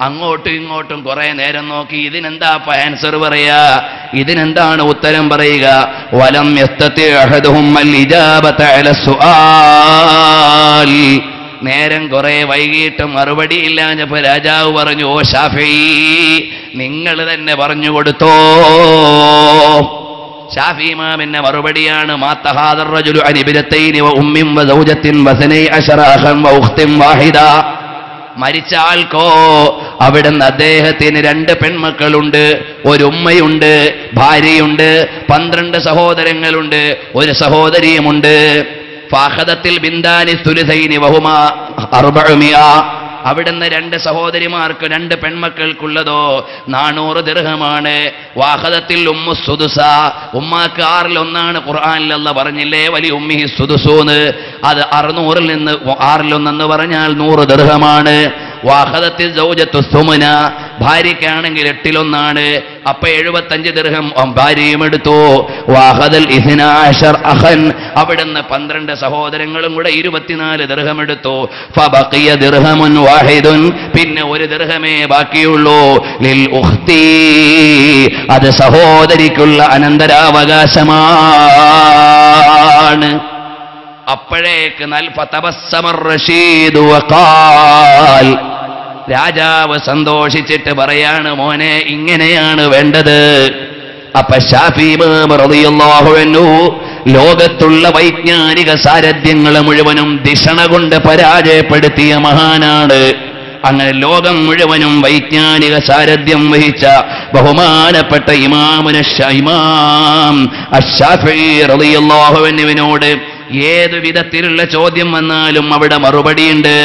അങ്ങോട്ടും ഇങ്ങോട്ടും കുറെ നേരം നോക്കി. ഇതിനെന്താ ആൻസർ പറയാ, ഇതിനെന്താണ് ഉത്തരം പറയുക? വലം യസ്തതി അഹദുഹും അൽ ഇജാബത അല സുആൽ, നേരം കുറെ വൈകിട്ട് മറുപടി ഇല്ലാഞ്ഞപ്പോ രാജാവ് പറഞ്ഞു, ഓ ശാഫിഈ, നിങ്ങൾ തന്നെ പറഞ്ഞു കൊടുത്തോ. ശാഫി ഇമാമിന്റെ മറുപടിയാണ്, മാത്തഹാദർ റജുലു അൻ ഇബ്നതൈനി വ ഉമ്മിൻ വ സൗജത്തിൻ വ 12 അഖൻ വ ഉഖ്തിൻ വാഹിദ, മരിച്ച ആൾക്കോ അവിടുന്ന് അദ്ദേഹത്തിന് 2 പെൺമക്കളുണ്ട്, ഒരു ഉമ്മയുണ്ട്, ഭാര്യയുണ്ട്, 12 സഹോദരങ്ങളുണ്ട്, ഒരു സഹോദരിയുമുണ്ട്. ഫാഖദത്തിൽ ബിന്ദാനി സുലുസൈനി വഹുമാ 400, അവിടുന്ന് 2 സഹോദരിമാർക്ക് 2 പെൺമക്കൾക്കുള്ളതോ 400 ദിർഹമാണ്. വാഖദത്തിൽ ഉമ്മു സുദുസ, ഉമ്മാക്ക് 6-1 ഖുർആനിൽ അല്ലാഹ് പറഞ്ഞില്ലേ, വലി ഉമ്മിഹി സുദുസൂന്ന്, അത് 600-ൽ നിന്ന് 6-1 എന്ന് പറഞ്ഞാൽ 100 ദിർഹമാണ്. വാഖദത്തിൽ സൗജത്തു സുമുന, ഭാര്യയ്ക്കാണെങ്കിൽ 8-1, അപ്പൊ 75 ദിർഹം ഭാര്യയും എടുത്തു. വാഖദൽ 12 അഖൻ, അവിടുന്ന് 12 സഹോദരങ്ങളും കൂടെ 24 ദിർഹം എടുത്തു. ഫബഖിയ ദിർഹമുൻ വാഹിദുൻ, പിന്നെ 1 ദിർഹമേ ബാക്കിയുള്ളൂ. ലിൽ ഉഖ്തി, അത് സഹോദരിക്കുള്ള അനന്തരാവകാശമാണ്. അപ്പോഴേക്ക് റഷീദ് വഖാൽ, രാജാവ് സന്തോഷിച്ചിട്ട് പറയാണ്, മോനെ ഇങ്ങനെയാണ് വേണ്ടത്. അപ്പൊ ശാഫി ഇമാം റളിയല്ലാഹു അൻഹു ലോകത്തുള്ള വൈജ്ഞാനിക സാരഥ്യങ്ങളെ മുഴുവനും ദിഷണ കൊണ്ട് പരാജയപ്പെടുത്തിയ മഹാനാണ്. അങ്ങനെ ലോകം മുഴുവനും വൈജ്ഞാനിക സാരഥ്യം വഹിച്ച ബഹുമാനപ്പെട്ട ഇമാം അശ്ശാഫിഈ റളിയല്ലാഹു അൻഹുവിനോട് ഏതു വിധത്തിലുള്ള ചോദ്യം വന്നാലും അവിടെ മറുപടിയുണ്ട്.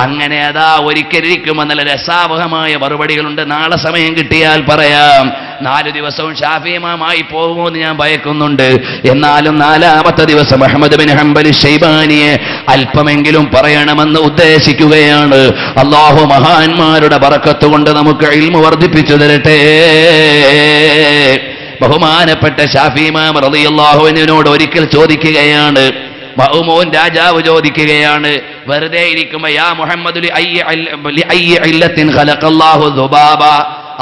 അങ്ങനെ അതാ ഒരിക്കലിരിക്കുമ്പോൾ നല്ല രസാവഹമായ മറുപടികളുണ്ട്. നാളെ സമയം കിട്ടിയാൽ പറയാം. 4 ദിവസവും ഷാഫി ഇമാമായി പോകുമോ എന്ന് ഞാൻ ഭയക്കുന്നുണ്ട്. എന്നാലും 4ാമത്തെ ദിവസം അഹ്മദ് ബിൻ ഹംബൽ ശൈബാനിയെ അല്പമെങ്കിലും പറയണമെന്ന് ഉദ്ദേശിക്കുകയാണ്. അല്ലാഹു മഹാന്മാരുടെ ബറക്കത്ത് കൊണ്ട് നമുക്ക് ഇൽമു വർദ്ധിപ്പിച്ചു തരട്ടെ. ബഹുമാനപ്പെട്ട ഷാഫി ഇമാം റളിയല്ലാഹു അൻഹുവിനോട് ഒരിക്കൽ ചോദിക്കുകയാണ്, മഅ്മൂൻ രാജാവ് ചോദിക്കുകയാണ്, വെറുതെ ഇരിക്കുമ്പോൾ യാ മുഹമ്മദ് ലിഅയ്യി ഇല്ലത്തിൻ ഖലഖല്ലാഹു ദുബാബ,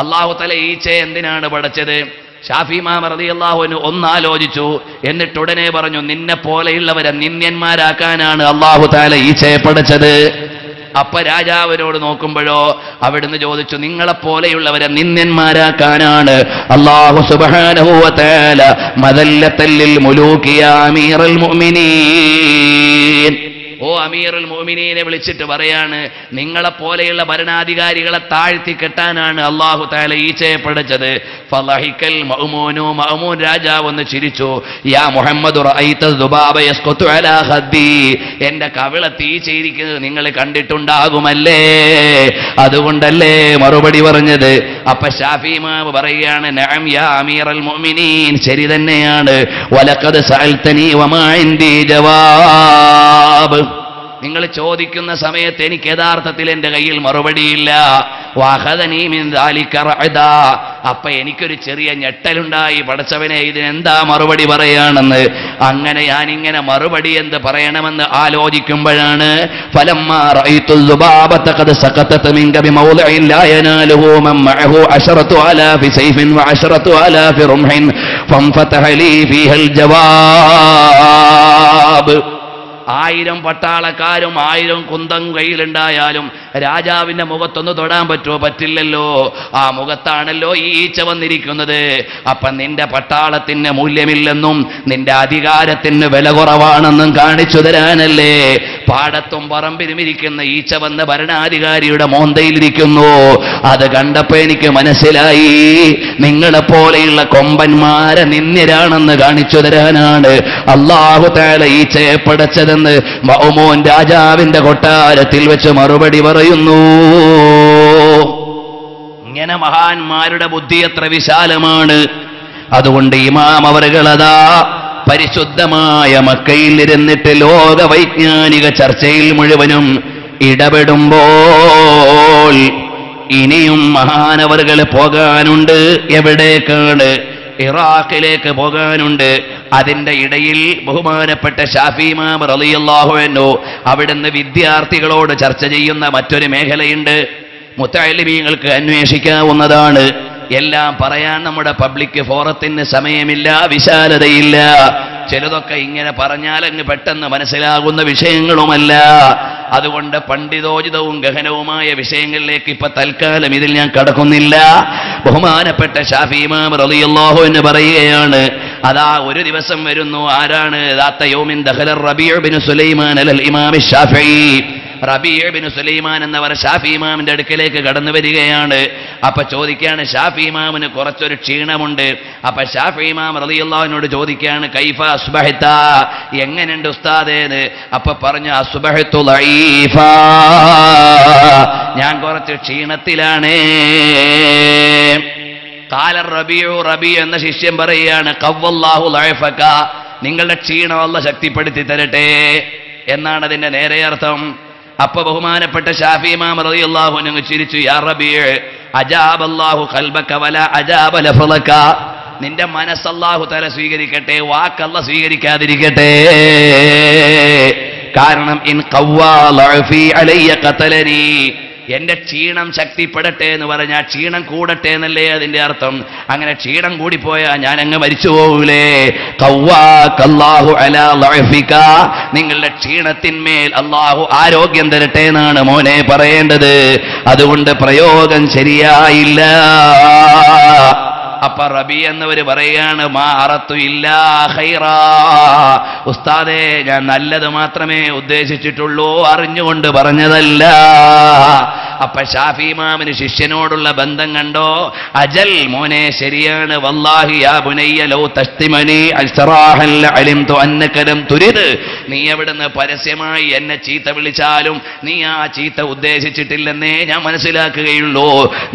അല്ലാഹു തആല ഈച്ചയെ എന്തിനാണ് പടച്ചത്? ഷാഫി ഇമാം റളിയല്ലാഹു അൻഹു ഒന്നാലോചിച്ചു. എന്നിട്ട് ഉടനെ പറഞ്ഞു, നിന്നെ പോലെയുള്ളവരെ നിന്ദ്യന്മാരാക്കാനാണ് അല്ലാഹു തആല ഈച്ചയെ പടച്ചത്. അപ്പൊ രാജാവിനോട് നോക്കുമ്പോഴോ അവിടുന്ന് ചോദിച്ചു, നിങ്ങളെപ്പോലെയുള്ളവരെ നിന്ദ്യന്മാരാക്കാനാണ് അല്ലാഹു സുബ്ഹാനഹു വ തആല മദല്ലത്തൽ ലിൽ മുലൂകി യാ അമീറൽ മുഅ്മിനീൻ, ഓ അമീറുൽ മുഅ്മിനീനെ വിളിച്ചിട്ട് പറയാണ്, നിങ്ങളെപ്പോലെയുള്ള ഭരണാധികാരികളെ താഴ്ത്തി കെട്ടാനാണ് അല്ലാഹു തആല ഈച്ചയെ പടച്ചത്. ഫളഹിക്കൽ മഅ്മൂനു, മഅ്മൂൻ രാജാവ് ഒന്ന് ചിരിച്ചു. യാ മുഹമ്മദ് റഅയ്ത ദുബാബ യസ്ഖുതു അലാ ഖദ്ദി, എന്റെ കവിളത്ത് ഈച്ച ഇരിക്കുന്നത് നിങ്ങൾ കണ്ടിട്ടുണ്ടാകുമല്ലേ, അതുകൊണ്ടല്ലേ മറുപടി പറഞ്ഞത്. അപ്പൊ ഷാഫി ഇമാം പറയുകയാണ്, നഅം യാ അമീറൽ മുഅ്മിനീൻ, ശരി തന്നെയാണ്. വലഖദ് സഅൽതനി വമാ ഇൻദി ജവാബ്, നിങ്ങൾ ചോദിക്കുന്ന സമയത്ത് എനിക്ക് യഥാർത്ഥത്തിൽ എൻ്റെ കയ്യിൽ മറുപടിയില്ല. വഅഖദനി മിൻ ദാലിക റഅദാ, അപ്പൊ എനിക്കൊരു ചെറിയ ഞെട്ടലുണ്ടായി, പടച്ചവനെ ഇതിനെന്താ മറുപടി പറയാണെന്ന്. അങ്ങനെ ഞാനിങ്ങനെ മറുപടി എന്ത് പറയണമെന്ന് ആലോചിക്കുമ്പോഴാണ് ഫലമ്മാ റഅയ്തു ദുബാബത ഖദ് സഖതത മിൻക ബിമൗളിഇൻ ലാ യനാലുഹു മൻ മഅഹു 10,000 സൈഫിൻ വ10,000 റുംഹിൻ ഫംഫതഹ ലീ ഫീഹൽ ജവാബ്. 1000 പട്ടാളക്കാരും 1000 കുന്തം കയ്യിലുണ്ടായാലും രാജാവിന്റെ മുഖത്തൊന്ന് തൊടാൻ പറ്റുമോ? പറ്റില്ലല്ലോ. ആ മുഖത്താണല്ലോ ഈ ഈച്ച വന്നിരിക്കുന്നത്. അപ്പൊ നിന്റെ പട്ടാളത്തിന് മൂല്യമില്ലെന്നും നിന്റെ അധികാരത്തിന് വില കുറവാണെന്നും കാണിച്ചു തരാനല്ലേ പാടത്തും പറമ്പിലും ഇരിക്കുന്ന ഈച്ച വന്ന ഭരണാധികാരിയുടെ മോന്തയിലിരിക്കുന്നു. അത് കണ്ടപ്പോ എനിക്ക് മനസ്സിലായി, നിങ്ങളെപ്പോലെയുള്ള കൊമ്പന്മാരെ നിന്ദ്യരാണെന്ന് കാണിച്ചു തരാനാണ് അല്ലാഹു തആല ഈച്ചയെ പടച്ചത് എന്ന് മഅ്മൂൻ രാജാവിന്റെ കൊട്ടാരത്തിൽ വെച്ച് മറുപടി പറയുന്നു. ഇങ്ങനെ മഹാന്മാരുടെ ബുദ്ധി എത്ര വിശാലമാണ്. അതുകൊണ്ട് ഇമാം അവറുകളതാ പരിശുദ്ധമായ മക്കയിൽ ഇരുന്നിട്ട് ലോക വൈജ്ഞാനിക ചർച്ചയിൽ മുഴുവനും ഇടപെടുമ്പോൾ ഇനിയും മഹാനവറുകൾ പോകാനുണ്ട്. എവിടേക്കാണ്? ഇറാഖിലേക്ക് പോകാനുണ്ട്. അതിന്റെ ഇടയിൽ ബഹുമാനപ്പെട്ട ഷാഫി ഇമാം റളിയല്ലാഹു അൻഹു അവിടുന്ന് വിദ്യാർത്ഥികളോട് ചർച്ച ചെയ്യുന്ന മറ്റൊരു മേഖലയുണ്ട്. മുത്തഅല്ലിമീങ്ങൾക്ക് അന്വേഷിക്കാവുന്നതാണ്. എല്ലാം പറയാൻ നമ്മുടെ പബ്ലിക് ഫോറത്തിന് സമയമില്ല, വിശാലതയില്ല. ചിലതൊക്കെ ഇങ്ങനെ പറഞ്ഞാൽ അങ്ങ് പെട്ടെന്ന് മനസ്സിലാകുന്ന വിഷയങ്ങളുമല്ല. അതുകൊണ്ട് പണ്ഡിതോചിതവും ഗഹനവുമായ വിഷയങ്ങളിലേക്ക് ഇപ്പൊ തൽക്കാലം ഇതിൽ ഞാൻ കടക്കുന്നില്ല. ബഹുമാനപ്പെട്ട ഷാഫി ഇമാം റളിയല്ലാഹു അൻഹു പറയുകയാണ്, അതാ ഒരു ദിവസം വരുന്നു. ആരാണ്? ദാത്ത യൗമിൻ ദഖല റബീഉ ബിൻ സുലൈമാൻ അലൽ ഇമാം ശാഫിഈ. റബീഉ ബിൻ സുലൈമാൻ എന്നവർ ഷാഫി ഇമാമിന്റെ അടുക്കലേക്ക് കടന്നു വരികയാണ്. അപ്പൊ ചോദിക്കുകയാണ്, ഷാഫി ഇമാമിന് കുറച്ചൊരു ക്ഷീണമുണ്ട്. അപ്പൊ ഷാഫി ഇമാം റളിയല്ലാഹു അൻഹുവിനോട് ചോദിക്കുകയാണ്, കൈഫ അസ്ബഹത, എങ്ങനെയുണ്ട് ഉസ്താദേന്ന്. അപ്പൊ പറഞ്ഞു, അസ്ബഹതു ലഈഫ, ഞാൻ കുറച്ച് ക്ഷീണത്തിലാണ്. ഖാല റബീഉ, റബീഉ എന്ന ശിഷ്യൻ പറയുകയാണ്, ഖവ്വല്ലാഹു ലഅഫക, നിങ്ങളുടെ ക്ഷീണം അല്ലാഹു ശക്തിപ്പെടുത്തി തരട്ടെ എന്നാണ് അതിന്റെ നേരെ അർത്ഥം. അപ്പൊ ബഹുമാനപ്പെട്ട ഷാഫി ഇമാം റളിയല്ലാഹു അൻഹു ചിരിച്ചു, യാ റബീഉ അജാബല്ലാഹു ഖൽബക വലാ അജാബ ലഫളക, നിന്റെ മനസ്സ് അല്ലാഹു തആല സ്വീകരിക്കട്ടെ, വാക്കല്ല സ്വീകരിക്കാതിരിക്കട്ടെ. കാരണം ഇൻ ഖവ്വാ ലഅഫി അലയ്യ ഖതലനി, എന്റെ ക്ഷീണം ശക്തിപ്പെടട്ടെ എന്ന് പറഞ്ഞാൽ ക്ഷീണം കൂടട്ടെ എന്നല്ലേ അതിന്റെ അർത്ഥം. അങ്ങനെ ക്ഷീണം കൂടിപ്പോയാ ഞാൻ അങ്ങ് മരിച്ചു പോകൂലേ. ഖവ്വാകല്ലാഹു അലാ ലഅഫിക, നിങ്ങളുടെ ക്ഷീണത്തിന്മേൽ അല്ലാഹു ആരോഗ്യം തരട്ടെ എന്നാണ് മോനെ പറയേണ്ടത്. അതുകൊണ്ട് പ്രയോഗം ശരിയായില്ല. അപ്പൊ റബി എന്നവര് പറയാണ്, മാ അറത്തു ഇല്ലാ ഖൈറാ, ഉസ്താദേ ഞാൻ നല്ലത് മാത്രമേ ഉദ്ദേശിച്ചിട്ടുള്ളൂ, അറിഞ്ഞുകൊണ്ട് പറഞ്ഞതല്ല. അപ്പൊ ഷാഫി ഇമാമിന് ശിഷ്യനോടുള്ള ബന്ധം കണ്ടോ? അജൽ മോനെ ശരിയാണ്. വല്ലാഹി യാ ബുനയ്യ ലൗ തസ്തിമനി അസ്റാഹൻ ലഅലിംതു അന്നക ലം തുരിദ്. നീ എവിടുന്ന് പരസ്യമായി എന്നെ ചീത്ത വിളിച്ചാലും നീ ആ ചീത്ത ഉദ്ദേശിച്ചിട്ടില്ലെന്നേ ഞാൻ മനസ്സിലാക്കുകയുള്ളൂ.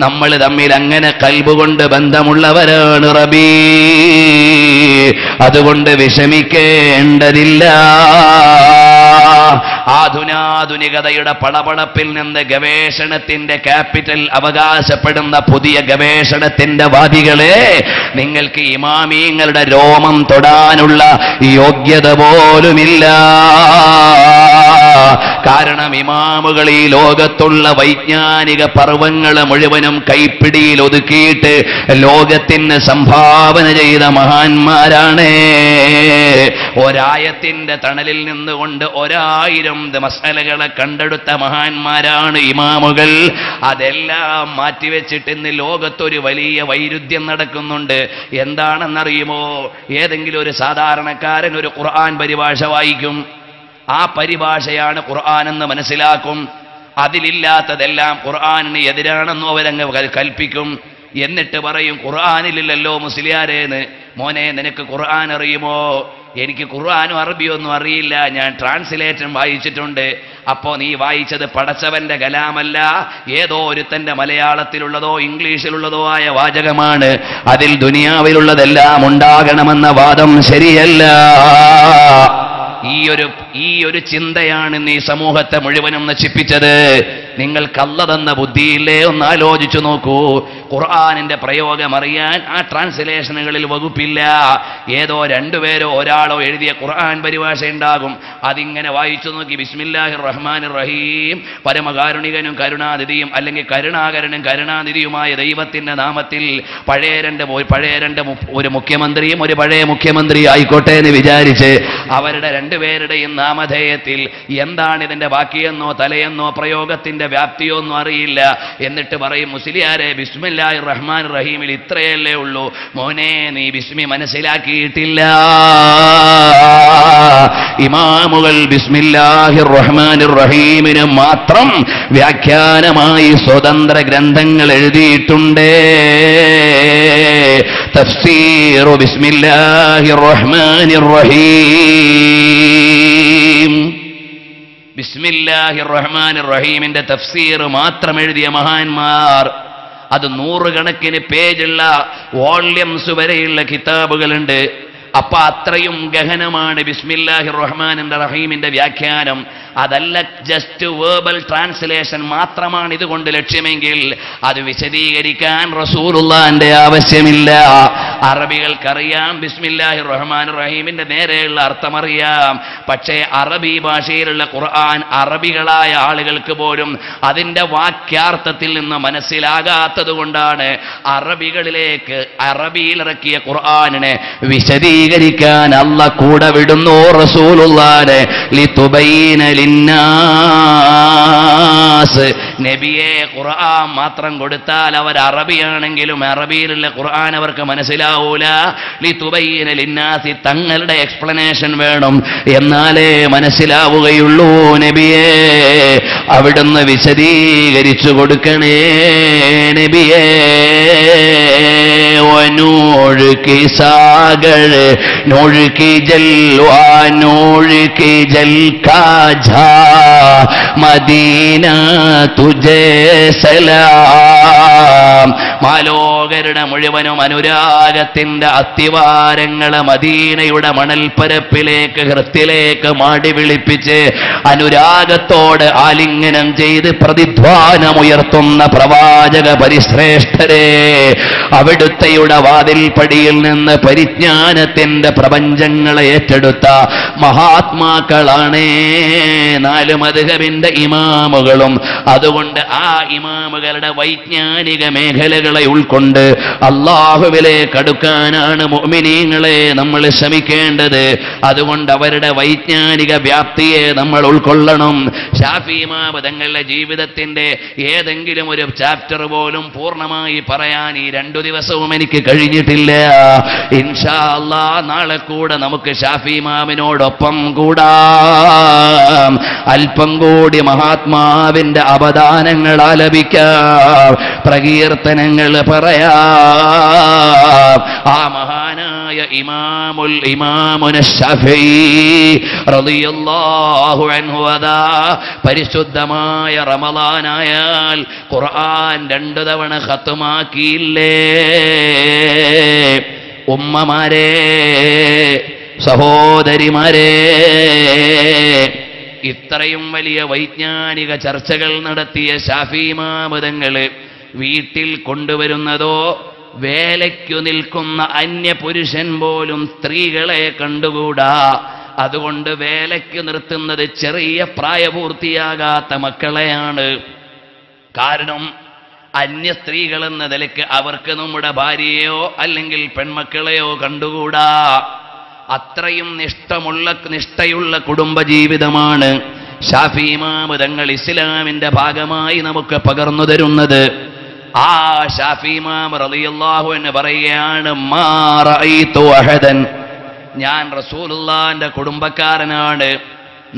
നമ്മൾ തമ്മിൽ അങ്ങനെ ഖൽബ് കൊണ്ട് ബന്ധമുള്ളവരാണ് റബീ. അതുകൊണ്ട് വിഷമിക്കേണ്ടതില്ല. ആധുനാധുനികതയുടെ പടപടപ്പിൽ നിന്ന് ഗവേഷണത്തിന്റെ ക്യാപിറ്റൽ അവകാശപ്പെടുന്ന പുതിയ ഗവേഷണത്തിന്റെ വാദികളെ, നിങ്ങൾക്ക് ഇമാമീങ്ങളുടെ രോമം തൊടാനുള്ള യോഗ്യത പോലുമില്ല. കാരണം ഇമാമുകൾ ഈ ലോകത്തുള്ള വൈജ്ഞാനിക പർവ്വങ്ങളെ മുഴുവനും കൈപ്പിടിയിൽ ഒതുക്കിയിട്ട് ലോകത്തിന് സംഭാവന ചെയ്ത മഹാന്മാരാണ്. ഒരായത്തിന്റെ തണലിൽ നിന്നുകൊണ്ട് 1000 മസ്അലകളെ കണ്ടെടുത്ത മഹാന്മാരാണ് ഇമാമുകൾ. അതെല്ലാം മാറ്റിവെച്ചിട്ട് ഇന്ന് ലോകത്തൊരു വലിയ വൈരുദ്ധ്യം നടക്കുന്നുണ്ട്. എന്താണെന്നറിയുമോ? ഏതെങ്കിലും ഒരു സാധാരണക്കാരൻ ഒരു ഖുർആൻ പരിഭാഷ വായിക്കും. ആ പരിഭാഷയാണ് ഖുർആൻ എന്ന് മനസ്സിലാക്കും. അതിലില്ലാത്തതെല്ലാം ഖുർആനിന് എതിരാണെന്നോ അവരങ്ങ് കൽപ്പിക്കും. എന്നിട്ട് പറയും ഖുർആനിലില്ലല്ലോ മുസ്ലിയാരേന്ന്. മോനെ നിനക്ക് ഖുർആൻ അറിയുമോ? എനിക്ക് ഖുർആനും അറബിയൊന്നും അറിയില്ല, ഞാൻ ട്രാൻസ്ലേറ്റർ വായിച്ചിട്ടുണ്ട്. അപ്പോൾ നീ വായിച്ചത് പടച്ചവന്റെ കലാമല്ല, ഏതോ ഒരുത്തന്റെ മലയാളത്തിലുള്ളതോ ഇംഗ്ലീഷിലുള്ളതോ ആയ വാചകമാണ്. അതിൽ ദുനിയാവിലുള്ളതെല്ലാം ഉണ്ടാകണമെന്ന വാദം ശരിയല്ല. ഈ ഒരു ചിന്തയാണ് ഇന്ന് ഈ സമൂഹത്തെ മുഴുവനും നശിപ്പിച്ചത്. നിങ്ങൾക്ക് അല്ലാഹ് തന്ന ബുദ്ധിയില്ലേ? ഒന്ന് ആലോചിച്ചു നോക്കൂ. ഖുർആനിന്റെ പ്രയോഗം അറിയാൻ ആ ട്രാൻസ്ലേഷനുകളിൽ വകുപ്പില്ല. ഏതോ 2 പേരോ ഒരാളോ എഴുതിയ ഖുർആൻ പരിഭാഷ ഉണ്ടാകും. അതിങ്ങനെ വായിച്ചു നോക്കി ബിസ്മില്ലാഹിർ റഹ്മാനിർ റഹീം, പരമകാരുണികനും കരുണാനിധിയും അല്ലെങ്കിൽ കരുണാകരനും കരുണാനിധിയുമായ ദൈവത്തിന്റെ നാമത്തിൽ പഴയ രണ്ട് ഒരു മുഖ്യമന്ത്രിയും ഒരു പഴയ മുഖ്യമന്ത്രി ആയിക്കോട്ടെ എന്ന് വിചാരിച്ച് അവരുടെ 2 പേരുടെയും നാമധേയത്തിൽ എന്താണ് ഇതിന്റെ ബാക്കിയെന്നോ തലയെന്നോ പ്രയോഗത്തിന്റെ വ്യാപ്തിയോ ഒന്നും അറിയില്ല. എന്നിട്ട് പറയും മുസ്ലിയാരെ ബിസ്മില്ലാഹിർ റഹ്മാനിർ റഹീമിൽ ഇത്രയല്ലേ ഉള്ളൂ. മോനെ നീ ബിസ്മി മനസ്സിലാക്കിയിട്ടില്ല. ഇമാമുകൾ ബിസ്മില്ലാഹിർ റഹ്മാനിർ റഹീമിന് മാത്രം വ്യാഖ്യാനമായി സ്വതന്ത്ര ഗ്രന്ഥങ്ങൾ എഴുതിയിട്ടുണ്ട്. തഫ്സീറു ബിസ്മില്ലാഹിർ റഹ്മാനിർ റഹീം. ബിസ്മില്ലാഹിർ റഹ്മാനിർ റഹീമിന്റെ തഫ്സീർ മാത്രം എഴുതിയ മഹാന്മാർ, അത് 100 കണക്കിന് പേജുള്ള വോള്യംസ് വരെയുള്ള കിതാബുകളുണ്ട്. അപ്പൊ അത്രയും ഗഹനമാണ് ബിസ്മില്ലാഹിർ റഹ്മാനിർ റഹീമിന്റെ വ്യാഖ്യാനം. അതല്ല ജസ്റ്റ് വേർബൽ ട്രാൻസ്ലേഷൻ മാത്രമാണ് ഇതുകൊണ്ട് ലക്ഷ്യമെങ്കിൽ അത് വിശദീകരിക്കാൻ റസൂലുള്ളാഹിന്റെ ആവശ്യമില്ല. അറബികൾക്കറിയാം ബിസ്മില്ലാഹിർ റഹ്മാനിർ റഹീമിന്റെ നേരെയുള്ള അർത്ഥം അറിയാം. പക്ഷേ അറബി ഭാഷയിലുള്ള ഖുർആൻ അറബികളായ ആളുകൾക്ക് പോലും അതിന്റെ വാക്യാർത്ഥത്തിൽ നിന്ന് മനസ്സിലാകാത്തത് കൊണ്ടാണ് അറബികളിലേക്ക് അറബിയിലിറക്കിയ ഖുർആനിനെ വിശദീകരിക്കാൻ അല്ലാഹ് കൂടെ വിടുന്നു റസൂലുള്ളാഹിനെ. ലിതുബൈന ലിന്നാസ്, നബിയെ ഖുർആൻ മാത്രം കൊടുത്താൽ അവർ അറബിയാണെങ്കിലും അറബിയിലുള്ള ഖുർആൻ അവർക്ക് മനസ്സിലാവൂല. ലിതുബൈന ലിന്നാസി, തങ്ങളുടെ എക്സ്പ്ലനേഷൻ വേണം, എന്നാലേ മനസ്സിലാവുകയുള്ളൂ. നബിയെ അവിടുന്ന് വിശദീകരിച്ചു കൊടുക്കണേ നബിയെ. नूर की सागर नूर की जलवा नूर की जल का झा मदीना तुझे सलाम. മാലോകരുടെ മുഴുവനും അനുരാഗത്തിന്റെ അത്തിവാരങ്ങളെ മദീനയുടെ മണൽപ്പരപ്പിലേക്ക് ഹൃത്തിലേക്ക് മാടി വിളിപ്പിച്ച് അനുരാഗത്തോട് ആലിംഗനം ചെയ്ത് പ്രതിധ്വാനമുയർത്തുന്ന പ്രവാചക പരിശ്രേഷ്ഠരെ, അവിടുത്തെയുടെ വാതിൽപ്പടിയിൽ നിന്ന് പരിജ്ഞാനത്തിന്റെ പ്രപഞ്ചങ്ങളെ ഏറ്റെടുത്ത മഹാത്മാക്കളാണ് 4 മദ്ഹബിന്റെ ഇമാമുകളും. അതുകൊണ്ട് ആ ഇമാമുകളുടെ വൈജ്ഞാനിക മേഖലകൾ വചനങ്ങളെ ഉൾക്കൊണ്ട് അല്ലാഹുവിലേക്ക് അടുക്കാനാണ് മുഅ്മിനീങ്ങളെ നമ്മൾ ശ്രമിക്കേണ്ടത്. അതുകൊണ്ട് അവരുടെ വൈജ്ഞാനിക വ്യാപ്തിയെ നമ്മൾ ഉൾക്കൊള്ളണം. ശാഫി ഇമാം തങ്ങളുടെ ജീവിതത്തിന്റെ ഏതെങ്കിലും ഒരു ചാപ്റ്റർ പോലും പൂർണ്ണമായി പറയാൻ ഈ 2 ദിവസവും എനിക്ക് കഴിഞ്ഞിട്ടില്ല. ഇൻഷാ അല്ലാഹ് നാളെ കൂടെ നമുക്ക് ശാഫി ഇമാമിനോടൊപ്പം കൂടാം. അല്പം കൂടി മഹാത്മാവിന്റെ അവദാനങ്ങൾ ആലപിക്കാം, പ്രകീർത്തനങ്ങൾ പറയാം. ആ മഹാനായ ഇമാമുന ശഫീഈ റളിയല്ലാഹു അൻഹു അദാ പരിശുദ്ധമായ റമളാനായാൽ ഖുർആൻ 2 തവണ ഖത്മാക്കിയില്ലേ? ഉമ്മമാരെ, സഹോദരിമാരെ, ഇത്രയും വലിയ വൈജ്ഞാനിക ചർച്ചകൾ നടത്തിയ ശാഫി ഇമാം തങ്ങള് വീട്ടിൽ കൊണ്ടുവരുന്നതോ വേലയ്ക്കു നിൽക്കുന്ന അന്യപുരുഷൻ പോലും സ്ത്രീകളെ കണ്ടുകൂടാ. അതുകൊണ്ട് വേലയ്ക്ക് നിർത്തുന്നത് ചെറിയ പ്രായപൂർത്തിയാകാത്ത മക്കളെയാണ്. കാരണം അന്യ സ്ത്രീകൾ എന്ന നിലയ്ക്ക് അവർക്ക് നമ്മുടെ ഭാര്യയോ അല്ലെങ്കിൽ പെൺമക്കളെയോ കണ്ടുകൂടാ. അത്രയും നിഷ്ഠയുള്ള കുടുംബജീവിതമാണ് ശാഫി ഇമാം തങ്ങൾ ഇസ്ലാമിന്റെ ഭാഗമായി നമുക്ക് പകർന്നു തരുന്നത്. ആ ശാഫി ഇമാം റളിയല്ലാഹു അൻഹു പറയുകയാണ്, മാ റഅയ്തു അഹദൻ, ഞാൻ റസൂലുള്ളാഹിന്റെ കുടുംബക്കാരനാണ്.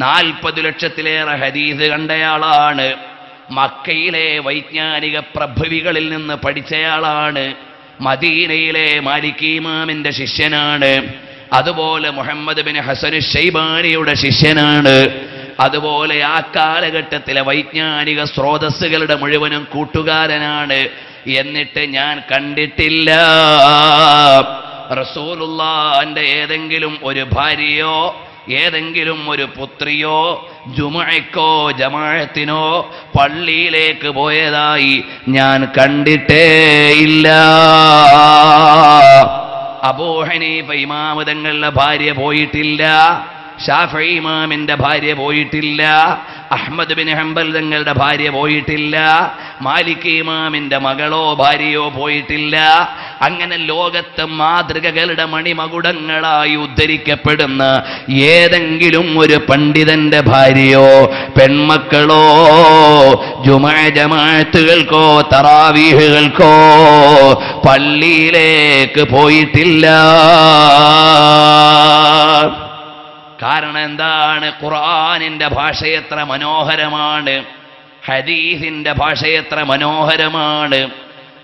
40 ലക്ഷത്തിലേറെ ഹദീസ് കണ്ടയാളാണ്. മക്കയിലെ വൈജ്ഞാനിക പ്രഭവികളിൽ നിന്ന് പഠിച്ചയാളാണ്. മദീനയിലെ മാലിക് ഇമാമിന്റെ ശിഷ്യനാണ്. അതുപോലെ മുഹമ്മദ് ബിൻ ഹസൻ ശൈബാനിയുടെ ശിഷ്യനാണ്. അതുപോലെ ആ കാലഘട്ടത്തിലെ വൈജ്ഞാനിക സ്രോതസ്സുകളുടെ മുഴുവനും കൂട്ടുകാരനാണ്. എന്നിട്ട് ഞാൻ കണ്ടിട്ടില്ല റസൂലുള്ളാഹിന്റെ ഏതെങ്കിലും ഒരു ഭാര്യയോ ഏതെങ്കിലും ഒരു പുത്രിയോ ജുമുഅക്കോ ജമാഅത്തിനോ പള്ളിയിലേക്ക് പോയതായി ഞാൻ കണ്ടിട്ടേ ഇല്ല. അബൂ ഹനീഫ ഇമാം തങ്ങളുടെ ഭാര്യ പോയിട്ടില്ല, ഷാഫി ഇമാമിന്റെ ഭാര്യ പോയിട്ടില്ല, അഹ്മദ് ബിൻ ഹംബൽ തങ്ങളുടെ ഭാര്യ പോയിട്ടില്ല, മാലിക് ഇമാമിന്റെ മകളോ ഭാര്യയോ പോയിട്ടില്ല. അങ്ങനെ ലോകത്ത് മാതൃകകളുടെ മണിമകുടങ്ങളായി ഉദ്ധരിക്കപ്പെടുന്ന ഏതെങ്കിലും ഒരു പണ്ഡിതന്റെ ഭാര്യയോ പെൺമക്കളോ ജുമുഅ ജമാഅത്തുകൾക്കോ തറാവീഹുകൾക്കോ പള്ളിയിലേക്ക് പോയിട്ടില്ല. കാരണം എന്താണ്? ഖുർആനിന്റെ ഭാഷ എത്ര മനോഹരമാണ്, ഹദീസിന്റെ ഭാഷ എത്ര മനോഹരമാണ്.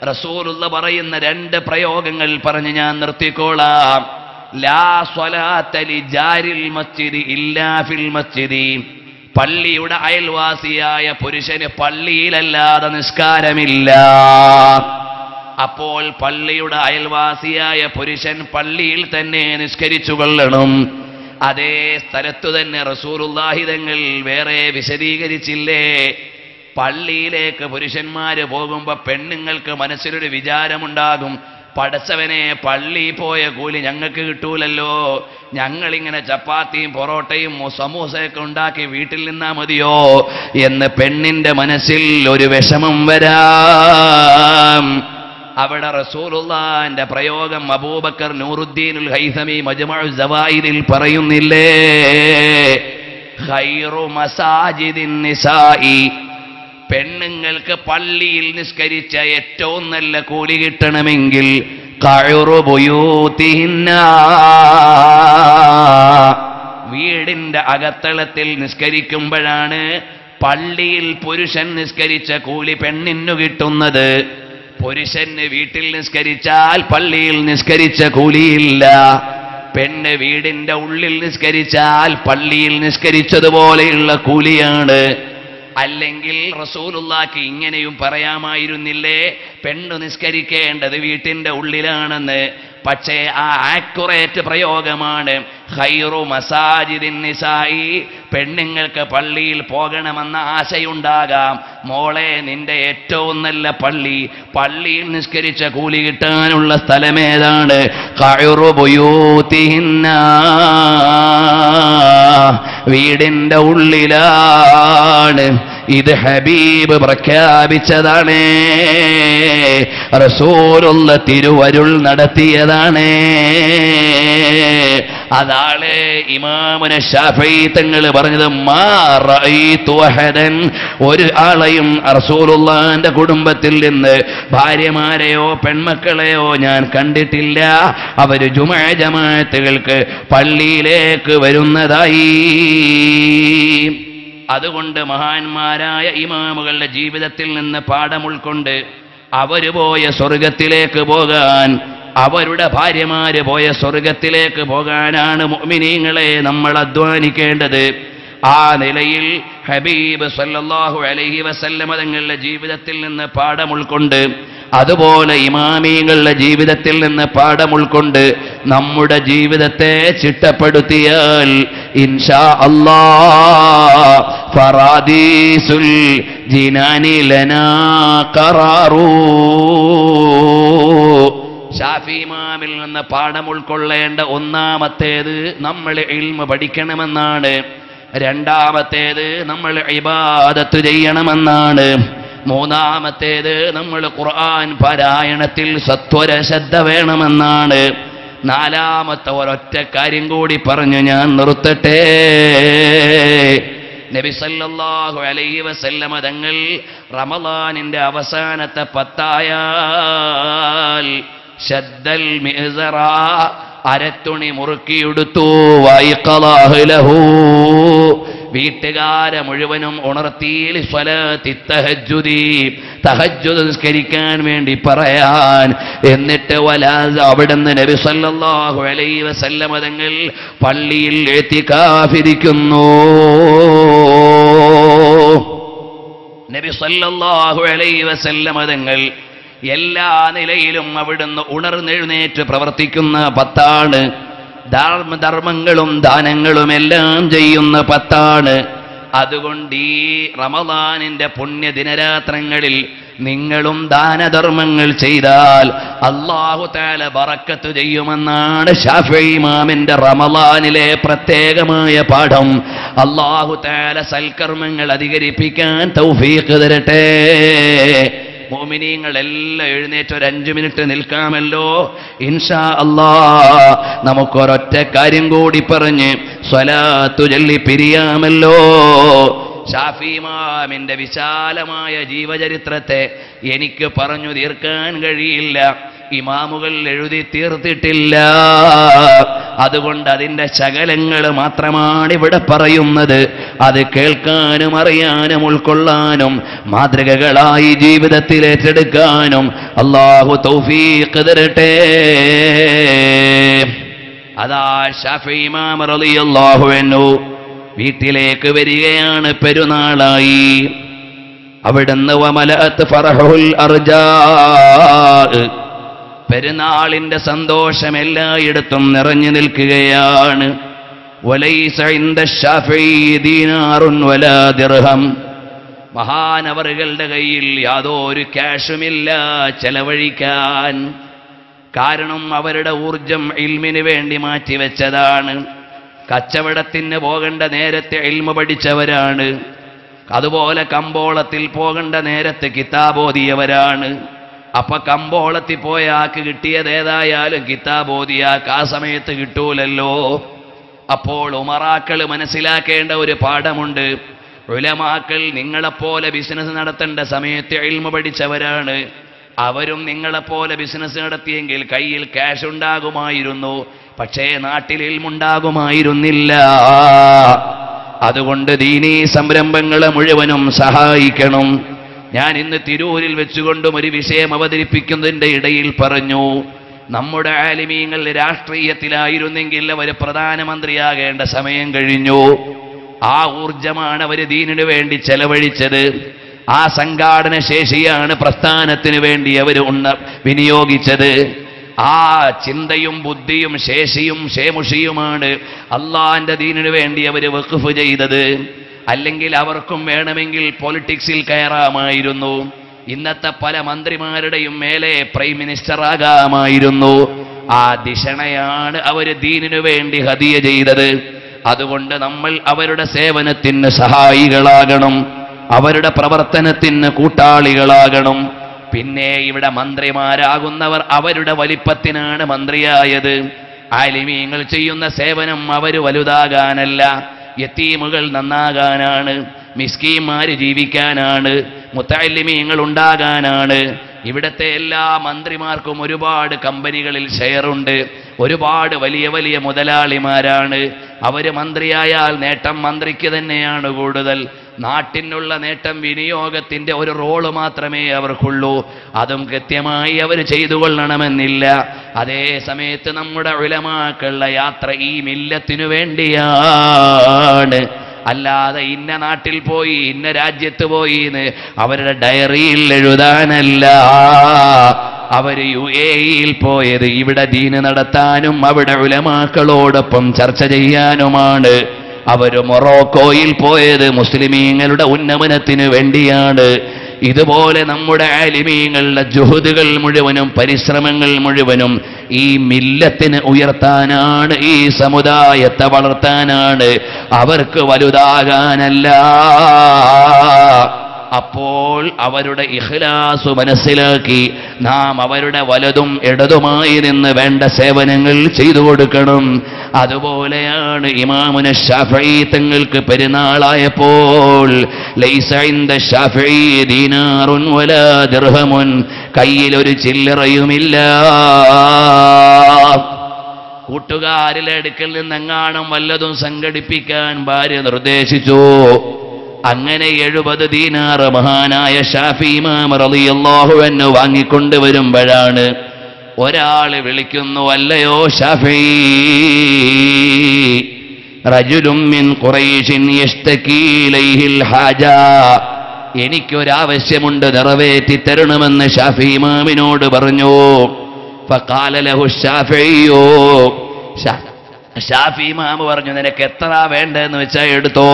റസൂലുള്ള പറയുന്ന 2 പ്രയോഗങ്ങൾ പറഞ്ഞ് ഞാൻ നിർത്തിക്കോളാം. ലാ സ്വലാത്ത ലിജാരിൽ മസ്ജിദി ഇല്ലാ ഫിൽ മസ്ജിദി, പള്ളിയുടെ അയൽവാസിയായ പുരുഷന് പള്ളിയിലല്ലാതെ നിസ്കാരമില്ല. അപ്പോൾ പള്ളിയുടെ അയൽവാസിയായ പുരുഷൻ പള്ളിയിൽ തന്നെ നിസ്കരിച്ചു കൊള്ളണം. അതേ സ്ഥലത്തു തന്നെ റസൂലുള്ളാഹി തങ്ങൾ വേറെ വിശദീകരിച്ചില്ലേ? പള്ളിയിലേക്ക് പുരുഷന്മാര് പോകുമ്പോൾ പെണ്ണുങ്ങൾക്ക് മനസ്സിലൊരു വിചാരമുണ്ടാകും, പടച്ചവനെ പള്ളി പോയ കൂലി ഞങ്ങൾക്ക് കിട്ടൂലല്ലോ, ഞങ്ങളിങ്ങനെ ചപ്പാത്തിയും പൊറോട്ടയും സമൂസയൊക്കെ ഉണ്ടാക്കി വീട്ടിൽ നിന്നാ മതിയോ എന്ന് പെണ്ണിന്റെ മനസ്സിൽ ഒരു വിഷമം വരാം. അവിടെ റസൂലുള്ളാഹിന്റെ പ്രയോഗം അബൂബക്കർ നൂറുദ്ദീനുൽ ഹൈസമി മജ്മഉ സവായിദിൽ പറയുന്നില്ലേ? ഖൈറു മസാജിദിൻ നിസാഇ, പെണ്ണുങ്ങൾക്ക് പള്ളിയിൽ നിസ്കരിച്ച ഏറ്റവും നല്ല കൂലി കിട്ടണമെങ്കിൽ ഖൈറു ബുയൂതിഹിന്ന, വീടിന്റെ അകത്തളത്തിൽ നിസ്കരിക്കുമ്പോഴാണ് പള്ളിയിൽ പുരുഷൻ നിസ്കരിച്ച കൂലി പെണ്ണിനു കിട്ടുന്നത്. പുരുഷന് വീട്ടിൽ നിസ്കരിച്ചാൽ പള്ളിയിൽ നിസ്കരിച്ച കൂലിയില്ല. പെണ്ണ് വീടിന്റെ ഉള്ളിൽ നിസ്കരിച്ചാൽ പള്ളിയിൽ നിസ്കരിച്ചതുപോലെയുള്ള കൂലിയാണ്. അല്ലെങ്കിൽ റസൂലുള്ളാഹിക്ക് ഇങ്ങനെയും പറയാമായിരുന്നില്ലേ, പെണ്ണ് നിസ്കരിക്കേണ്ടത് വീട്ടിന്റെ ഉള്ളിലാണെന്ന്. പക്ഷേ ആ ആക്യുറേറ്റ് പ്രയോഗമാണ് ഖൈറു മസാജിദിൻ നിസായി, പെണ്ണുങ്ങൾക്ക് പള്ളിയിൽ പോകണമെന്ന ആശയുണ്ടാകാം. മോളെ, നിന്റെ ഏറ്റവും നല്ല പള്ളി, പള്ളിയിൽ നിസ്കരിച്ച കൂലി കിട്ടാനുള്ള സ്ഥലമേതാണ്? ഖൈറു ബുയൂതിഹിന്ന, വീടിന്റെ ഉള്ളിലാണ്. ഇത് ഹബീബ് പ്രഖ്യാപിച്ചതാണ്, റസൂലുള്ള തിരുവരുൾ നടത്തിയതാണ്. അതാണ് ഇമാമുന ശാഫഈ തങ്ങൾ പറഞ്ഞത്, മാ റഅയ്തു അഹദൻ, ഒരു ആളെയും റസൂലുള്ളാഹിന്റെ കുടുംബത്തിൽ നിന്ന് ഭാര്യമാരെയോ പെൺമക്കളെയോ ഞാൻ കണ്ടിട്ടില്ല അവര് ജുമുഅ ജമാഅത്തുകൾക്ക് പള്ളിയിലേക്ക് വരുന്നതായി. അതുകൊണ്ട് മഹാന്മാരായ ഇമാമുകളുടെ ജീവിതത്തിൽ നിന്ന് പാഠം ഉൾക്കൊണ്ട് അവര് പോയ സ്വർഗത്തിലേക്ക് പോകാൻ, അവരുടെ ഭാര്യമാര് പോയ സ്വർഗത്തിലേക്ക് പോകാനാണ് മുഅ്മിനീങ്ങളെ നമ്മൾ അധ്വാനിക്കേണ്ടത്. ആ നിലയിൽ ഹബീബ് സല്ലല്ലാഹു അലൈഹി വസല്ലമ തങ്ങളുടെ ജീവിതത്തിൽ നിന്ന് പാഠം ഉൾക്കൊണ്ട്, അതുപോലെ ഇമാമീങ്ങളുടെ ജീവിതത്തിൽ നിന്ന് പാഠം ഉൾക്കൊണ്ട് നമ്മുടെ ജീവിതത്തെ ചിട്ടപ്പെടുത്തിയാൽ ഇൻഷാ അല്ലാഹ് ഫറാദീസുൽ ജിനാനി ലനാ ഖറാറൂ. ശാഫി ഇമാമിൽ നിന്ന് പാഠം ഉൾക്കൊള്ളേണ്ട ഒന്നാമത്തേത് നമ്മൾ ഇൽമ പഠിക്കണമെന്നാണ്. രണ്ടാമത്തേത് നമ്മൾ ഇബാദത്ത് ചെയ്യണമെന്നാണ്. മൂന്നാമത്തേത് നമ്മൾ ഖുർആൻ പാരായണത്തിൽ സത്വര ശ്രദ്ധ വേണമെന്നാണ്. നാലാമത്തെ ഒരൊറ്റ കാര്യം കൂടി പറഞ്ഞു ഞാൻ നിർത്തട്ടെ. നബി സല്ലല്ലാഹു അലൈഹി വസല്ലമ തങ്ങൾ റമളാനിന്റെ അവസാനത്തെ പത്തായാൽ ശദ്ദൽ മിഅ്സറ, അരത്തുണി മുറുക്കിയെടുത്തു. വൈഖളഹു ലഹു, വീട്ടുകാരെ മുഴുവനും ഉണർത്തി. ലിസ്വലാത്തി തഹജ്ജുദി, തഹജ്ജുദ് നിസ്കരിക്കാൻ വേണ്ടി പറയാൻ. എന്നിട്ട് അവിടുന്ന് നബി സല്ലല്ലാഹു അലൈഹി വസല്ലമ തങ്ങൾ പള്ളിയിൽ ഇഅ്തികാഫിരിക്കുന്നു. നബി സല്ലല്ലാഹു അലൈഹി വസല്ലമ തങ്ങൾ എല്ലാ നിലയിലും അവിടുന്ന് ഉണർന്നെഴുന്നേറ്റ് പ്രവർത്തിക്കുന്ന പത്താണ്. ധർമ്മങ്ങളും ദാനങ്ങളും എല്ലാം ചെയ്യുന്ന പത്താണ്. അതുകൊണ്ട് ഈ റമളാനിന്റെ പുണ്യ ദിനരാത്രങ്ങളിൽ നിങ്ങളും ദാനധർമ്മങ്ങൾ ചെയ്താൽ അല്ലാഹു തആല ബറക്കത്ത് ചെയ്യുമെന്നാണ് ശാഫഈ ഇമാമിന്റെ റമളാനിലെ പ്രത്യേകമായ പാഠം. അല്ലാഹു തആല സൽക്കർമ്മങ്ങൾ അധികരിപ്പിക്കാൻ തൗഫീഖ് തരട്ടെ. മുഅ്മിനീങ്ങൾ എല്ലാം എഴുന്നേറ്റ് ഒരു 5 മിനിറ്റ് നിൽക്കാമല്ലോ ഇൻഷാ അല്ലാഹ്. നമുക്കൊരൊറ്റ കാര്യം കൂടി പറഞ്ഞ് സ്വലാത്തു ചൊല്ലി പിരിയാമല്ലോ. ശാഫി ഇമാമിന്റെ വിശാലമായ ജീവചരിത്രത്തെ എനിക്ക് പറഞ്ഞു തീർക്കാൻ കഴിയില്ല, ഇമാമുകൾ എഴുതി തീർത്തിട്ടില്ല. അതുകൊണ്ട് അതിൻ്റെ ശകലങ്ങൾ മാത്രമാണ് ഇവിടെ പറയുന്നത്. അത് കേൾക്കാനും അറിയാനും ഉൾക്കൊള്ളാനും മാതൃകകളായി ജീവിതത്തിൽ ഏറ്റെടുക്കാനും അല്ലാഹു തൗഫീഖ് തരട്ടെ. അതാ ശാഫി ഇമാം റളിയല്ലാഹു അൻഹു വീട്ടിലേക്ക് വരികയാണ് പെരുന്നാളായി. അവിടുന്ന് വമലഅത് ഫറഹുൽ അർജാ, പെരുന്നാളിന്റെ സന്തോഷം എല്ലായിടത്തും നിറഞ്ഞു നിൽക്കുകയാണ്. വലൈസ ഇൻദ ശാഫഈ ദീനാറുൻ വലാ ദിർഹം, മഹാനവറുകളുടെ കയ്യിൽ യാതൊരു ക്യാഷുമില്ല ചെലവഴിക്കാൻ. കാരണം അവരുടെ ഊർജം ഇൽമിന് വേണ്ടി മാറ്റിവെച്ചതാണ്. കച്ചവടത്തിന് പോകേണ്ട നേരത്തെ ഇൽമ പഠിച്ചവരാണ്. അതുപോലെ കമ്പോളത്തിൽ പോകേണ്ട നേരത്തെ കിതാബോദിയവരാണ്. അപ്പൊ കമ്പോളത്തിൽ പോയ ആൾക്ക് കിട്ടിയത് ഏതായാലും കിതാബോദിയാക്ക് ആ സമയത്ത് കിട്ടൂലല്ലോ. അപ്പോൾ ഉമറാക്കൾ മനസ്സിലാക്കേണ്ട ഒരു പാഠമുണ്ട്. ഉലമാക്കൾ നിങ്ങളെപ്പോലെ ബിസിനസ് നടത്തേണ്ട സമയത്ത് ഇൽമ പഠിച്ചവരാണ്. അവരും നിങ്ങളെപ്പോലെ ബിസിനസ് നടത്തിയെങ്കിൽ കയ്യിൽ ക്യാഷ് ഉണ്ടാകുമായിരുന്നു, പക്ഷേ നാട്ടിൽ ഇൽമുണ്ടാകുമായിരുന്നില്ല. അതുകൊണ്ട് ദീനീ സംരംഭങ്ങളെ മുഴുവനും സഹായിക്കണം. ഞാൻ ഇന്ന് തിരൂരിൽ വെച്ചുകൊണ്ടും ഒരു വിഷയം അവതരിപ്പിക്കുന്നതിൻ്റെ ഇടയിൽ പറഞ്ഞു, നമ്മുടെ ആലിമീങ്ങൾ രാഷ്ട്രീയത്തിലായിരുന്നെങ്കിൽ അവർ പ്രധാനമന്ത്രിയാകേണ്ട സമയം കഴിഞ്ഞു. ആ ഊർജമാണ് അവർ ദീനിനു വേണ്ടി ചെലവഴിച്ചത്. ആ സംഘാടന ശേഷിയാണ് പ്രസ്ഥാനത്തിന് വേണ്ടി അവർ വിനിയോഗിച്ചത്. ആ ചിന്തയും ബുദ്ധിയും ശേഷിയും ക്ഷേമുഷിയുമാണ് അള്ളാന്റെ ദീനിനു വേണ്ടി അവർ വഖഫ് ചെയ്തത്. അല്ലെങ്കിൽ അവർക്കും വേണമെങ്കിൽ പൊളിറ്റിക്സിൽ കയറാമായിരുന്നു. ഇന്നത്തെ പല മന്ത്രിമാരുടെയും മേലെ പ്രൈം മിനിസ്റ്റർ ആകാമായിരുന്നു. ആ ദിശണയാണ് അവർ ദീനിനു വേണ്ടി ഹദിയ ചെയ്തത്. അതുകൊണ്ട് നമ്മൾ അവരുടെ സേവനത്തിന് സഹായികളാകണം. അവരുടെ പ്രവർത്തനത്തിന് കൂട്ടാളികളാകണം. പിന്നെ ഇവിടെ മന്ത്രിമാരാകുന്നവർ അവരുടെ വലിപ്പത്തിനാണ് മന്ത്രിയായത്. ആലിമീങ്ങൾ ചെയ്യുന്ന സേവനം അവര് വലുതാകാനല്ല, യതീമുകൾ നന്നാകാനാണ്, മിസ്കീന്മാര് ജീവിക്കാനാണ്, മുത്തഅല്ലിമീങ്ങൾ ഉണ്ടാകാനാണ്. ഇവിടത്തെ എല്ലാ മന്ത്രിമാർക്കും ഒരുപാട് കമ്പനികളിൽ ഷെയറുണ്ട്, ഒരുപാട് വലിയ വലിയ മുതലാളിമാരാണ്. അവര് മന്ത്രിയായാൽ നേട്ടം മന്ത്രിക്ക് തന്നെയാണ് കൂടുതൽ. നാട്ടിനുള്ള നേട്ടം വിനിയോഗത്തിന്റെ ഒരു റോള് മാത്രമേ അവർക്കുള്ളൂ. അതും കൃത്യമായി അവർ ചെയ്തു കൊള്ളണമെന്നില്ല. അതേ സമയത്ത് നമ്മുടെ ഉലമാക്കളുടെ യാത്ര ഈ മില്ലത്തിനു വേണ്ടിയാണ്, അല്ലാതെ ഇന്ന നാട്ടിൽ പോയി ഇന്ന രാജ്യത്ത് പോയി എന്ന് അവരുടെ ഡയറിയിൽ എഴുതാനല്ല. അവര് UAE-യിൽ പോയത് ഇവിടെ ദീന് നടത്താനും അവിടെ ഉലമാക്കളോടൊപ്പം ചർച്ച ചെയ്യാനുമാണ്. അവര് മൊറോക്കോയിൽ പോയത് മുസ്ലിമീങ്ങളുടെ ഉന്നമനത്തിന് വേണ്ടിയാണ്. ഇതുപോലെ നമ്മുടെ ആലിമീങ്ങളുടെ ജുഹുദുകൾ മുഴുവനും പരിശ്രമങ്ങൾ മുഴുവനും ഈ മില്ലത്തിന് ഉയർത്താനാണ്, ഈ സമുദായത്തെ വളർത്താനാണ്, അവർക്ക് വലുതാകാനല്ല. അപ്പോൾ അവരുടെ ഇഖ്ലാസ് മനസ്സിലാക്കി നാം അവരുടെ വലതും ഇടതുമായി നിന്ന് വേണ്ട സേവനങ്ങൾ ചെയ്തു കൊടുക്കണം. അതുപോലെയാണ് ഇമാമുന ശാഫഈ തങ്ങൾക്ക് പെരുന്നാളായപ്പോൾ ലൈസ ഇൻദ ശാഫഈ ദീനാറുൻ വലാ ദിർഹമുൻ, കയ്യിലൊരു ചില്ലറയുമില്ല. കൂട്ടുകാരിലെ അടുക്കൽ നിന്നെങ്ങാനും വല്ലതും സംഘടിപ്പിക്കാൻ ഭാര്യ നിർദ്ദേശിച്ചു. അങ്ങനെ 70 ദീനാർ മഹാനായ ശാഫി ഇമാം റളിയല്ലാഹു അൻഹു വാങ്ങിക്കൊണ്ടുവരുമ്പോഴാണ് ഒരാള് വിളിക്കുന്നു, അല്ലയോ ശാഫി, റജുലുൻ മിൻ ഖുറൈശിൻ യഷ്തകീ ഇലൈഹിൽ ഹാജ, എനിക്കൊരാവശ്യമുണ്ട്, നിറവേറ്റി തരണമെന്ന് ഷാഫി ഇമാമിനോട് പറഞ്ഞു. ഫഖാല ലഹു ശാഫിയ്യോ, ഷാഫി ഇമാം പറഞ്ഞു, നിനക്ക് എത്ര വേണ്ടെന്ന് വെച്ചാൽ എടുത്തോ.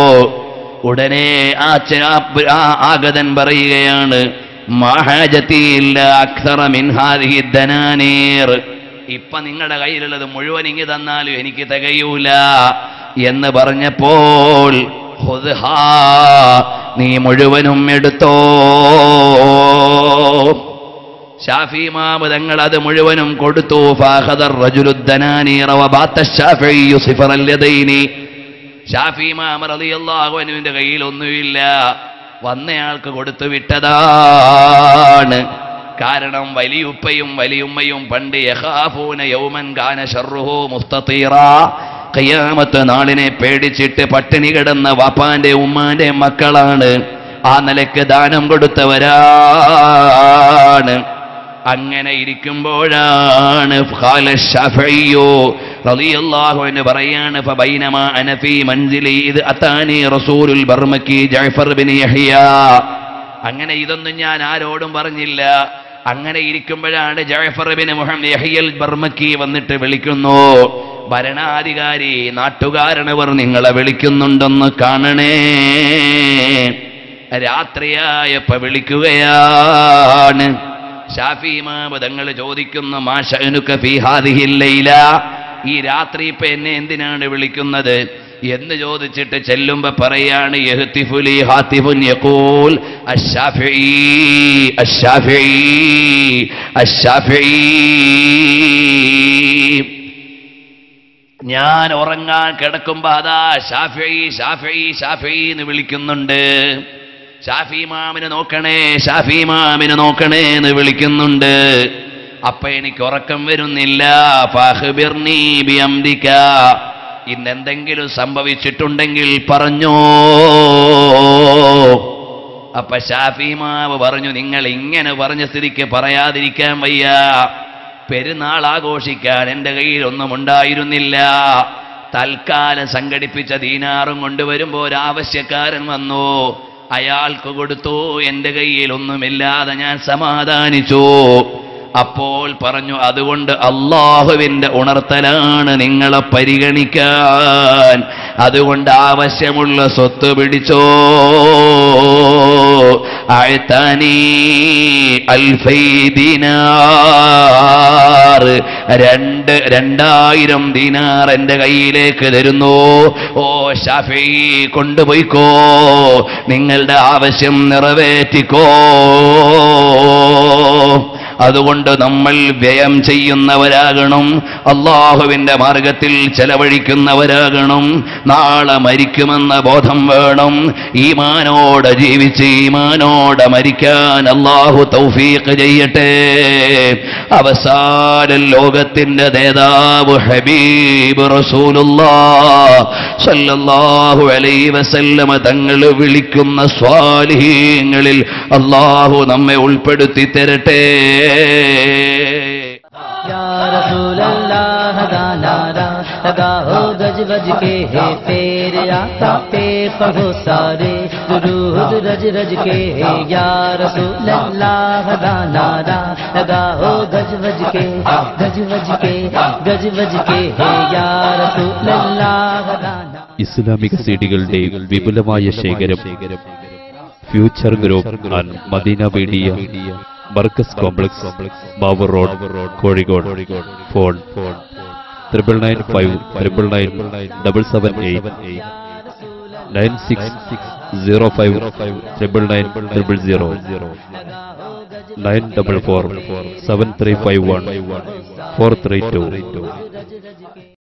ഉടനെ ആഗതൻ പറയുകയാണ്, ഇപ്പൊ നിങ്ങളുടെ കയ്യിലുള്ളത് മുഴുവൻ ഇങ്ങ് തന്നാലും എനിക്ക് തികയൂല എന്ന് പറഞ്ഞപ്പോൾ നീ മുഴുവനും എടുത്തോ. ഷാഫി ഇമാം തങ്ങൾ അത് മുഴുവനും കൊടുത്തു. ഷാഫി ഇമാം റളിയല്ലാഹു അൻഹുവിന്റെ കയ്യിൽ ഒന്നുമില്ല, വന്നയാൾക്ക് കൊടുത്തു വിട്ടതാണ്. കാരണം വലിയുപ്പയും വലിയുമ്മയും പണ്ട് യഖാഫൂന യൗമൻ കാന ശർറുഹു മുസ്തതീറാ, ഖിയാമത്ത് നാളിനെ പേടിച്ചിട്ട് പട്ടിണി കിടന്ന വാപ്പാന്റെ ഉമ്മാന്റെ മക്കളാണ്. ആ നിലയ്ക്ക് ദാനം കൊടുത്തവരാണ്. അങ്ങനെ ഇരിക്കുമ്പോഴാണ് ഖാല ശാഫിയ്യോ റളിയല്ലാഹു അൻഹു പറയാണ്, ഫബൈനമാ അന ഫീ മൻസിലി ഇദ് അതാനി റസൂലുൽ ബർമക്കി ജഅഫർ ബിൻ യഹ്യ. അങ്ങനെ ഇതൊന്നും ഞാൻ ആരോടും പറഞ്ഞില്ല. അങ്ങനെ ഇരിക്കുമ്പോഴാണ് ജഅഫർ ബിൻ മുഹമ്മദ് യഹ്യൽ ബർമക്കി വന്നിട്ട് വിളിക്കുന്നു, ഭരണാധികാരി, നാട്ടുകാരനവർ നിങ്ങളെ വിളിക്കുന്നുണ്ടെന്ന് കാണണേ. രാത്രിയായപ്പോ വിളിക്കുകയാണ്. ഷാഫി ഇമാം തങ്ങൾ ചോദിക്കുന്നു, മാ ശഅനുക ഫീ ഹാദിഹിൽ ലൈല, ഈ രാത്രി ഇപ്പൊ എന്നെ എന്തിനാണ് വിളിക്കുന്നത് എന്ന് ചോദിച്ചിട്ട് ചെല്ലുമ്പോ പറയാണ്, യഹ്തിഫുലി ഹാതിഫുൻ യഖൂൽ അശ്ശാഫിഈ അശ്ശാഫിഈ അശ്ശാഫിഈ. ഞാൻ ഉറങ്ങാൻ കിടക്കുമ്പോ അതാ ഷാഫിഈ ഷാഫിഈ ഷാഫിഈ എന്ന് വിളിക്കുന്നുണ്ട്. ഷാഫി ഇമാമിനെ നോക്കണേ, ഷാഫി ഇമാമിനെ നോക്കണേ എന്ന് വിളിക്കുന്നുണ്ട്. അപ്പൊ എനിക്ക് ഉറക്കം വരുന്നില്ല. ഫഖ്ബിർനീ ബിഅംദിക, ഇന്നെന്തെങ്കിലും സംഭവിച്ചിട്ടുണ്ടെങ്കിൽ പറഞ്ഞോ. അപ്പൊ ഷാഫി ഇമാം പറഞ്ഞു, നിങ്ങൾ ഇങ്ങനെ പറഞ്ഞ സ്ഥിതിക്ക് പറയാതിരിക്കാൻ വയ്യ. പെരുന്നാൾ ആഘോഷിക്കാൻ എൻ്റെ കയ്യിൽ ഒന്നും ഉണ്ടായിരുന്നില്ല. തൽക്കാലം സംഘടിപ്പിച്ച ദീനാറും കൊണ്ടുവരുമ്പോൾ ഒരാവശ്യക്കാരൻ വന്നു, അയാൾക്ക് കൊടുത്തു. എൻ്റെ കയ്യിൽ ഒന്നുമില്ലാതെ ഞാൻ സമാധാനിച്ചു. അപ്പോൾ പറഞ്ഞു, അതുകൊണ്ട് അള്ളാഹുവിന്റെ ഉണർത്തലാണ് നിങ്ങളെ പരിഗണിക്കാൻ. അതുകൊണ്ട് ആവശ്യമുള്ള സ്വത്ത് പിടിച്ചോ. അഅ്തനി അൽഫൈ ദിനാർ, 2000 ദിനാർ എന്റെ കയ്യിലേക്ക് തരുന്നു. ഓ ശാഫിഈ, കൊണ്ടുപോയിക്കോ, നിങ്ങളുടെ ആവശ്യം നിറവേറ്റിക്കോ. അതുകൊണ്ട് നമ്മൾ വ്യയം ചെയ്യുന്നവരാകണം, അള്ളാഹുവിന്റെ മാർഗത്തിൽ ചെലവഴിക്കുന്നവരാകണം. നാളെ മരിക്കുമെന്ന ബോധം വേണം. ഈമാനോടെ ജീവിച്ച് ഈമാനോടെ മരിക്കാൻ അള്ളാഹു തൗഫീഖ് ചെയ്യട്ടെ. അവസാന ലോകത്തിന്റെ നേതാവ് ഹബീബ് റസൂലുള്ളാഹ് സ്വല്ലല്ലാഹു അലൈഹി വസല്ലമ തങ്ങൾ വിളിക്കുന്ന സ്വാലിഹീങ്ങളിൽ അള്ളാഹു നമ്മെ ഉൾപ്പെടുത്തി തരട്ടെ. या रसूल अल्लाह दा नारा लगाओ गज गज के है तेरे आका पे पढ़ो सारे दुरूद रज रज के है। या रसूल अल्लाह दा नारा लगाओ गज गज के गज गज के गज गज के है। या रसूल अल्लाह दा ഇസ്ലാമിക് സീഡികളുടെ വിപുലമായ ശേഖരം future group and Medina media, Markaz complex, Mavoor road, Kozhikode. Phone 9995997778 9605999900 944 7351 432.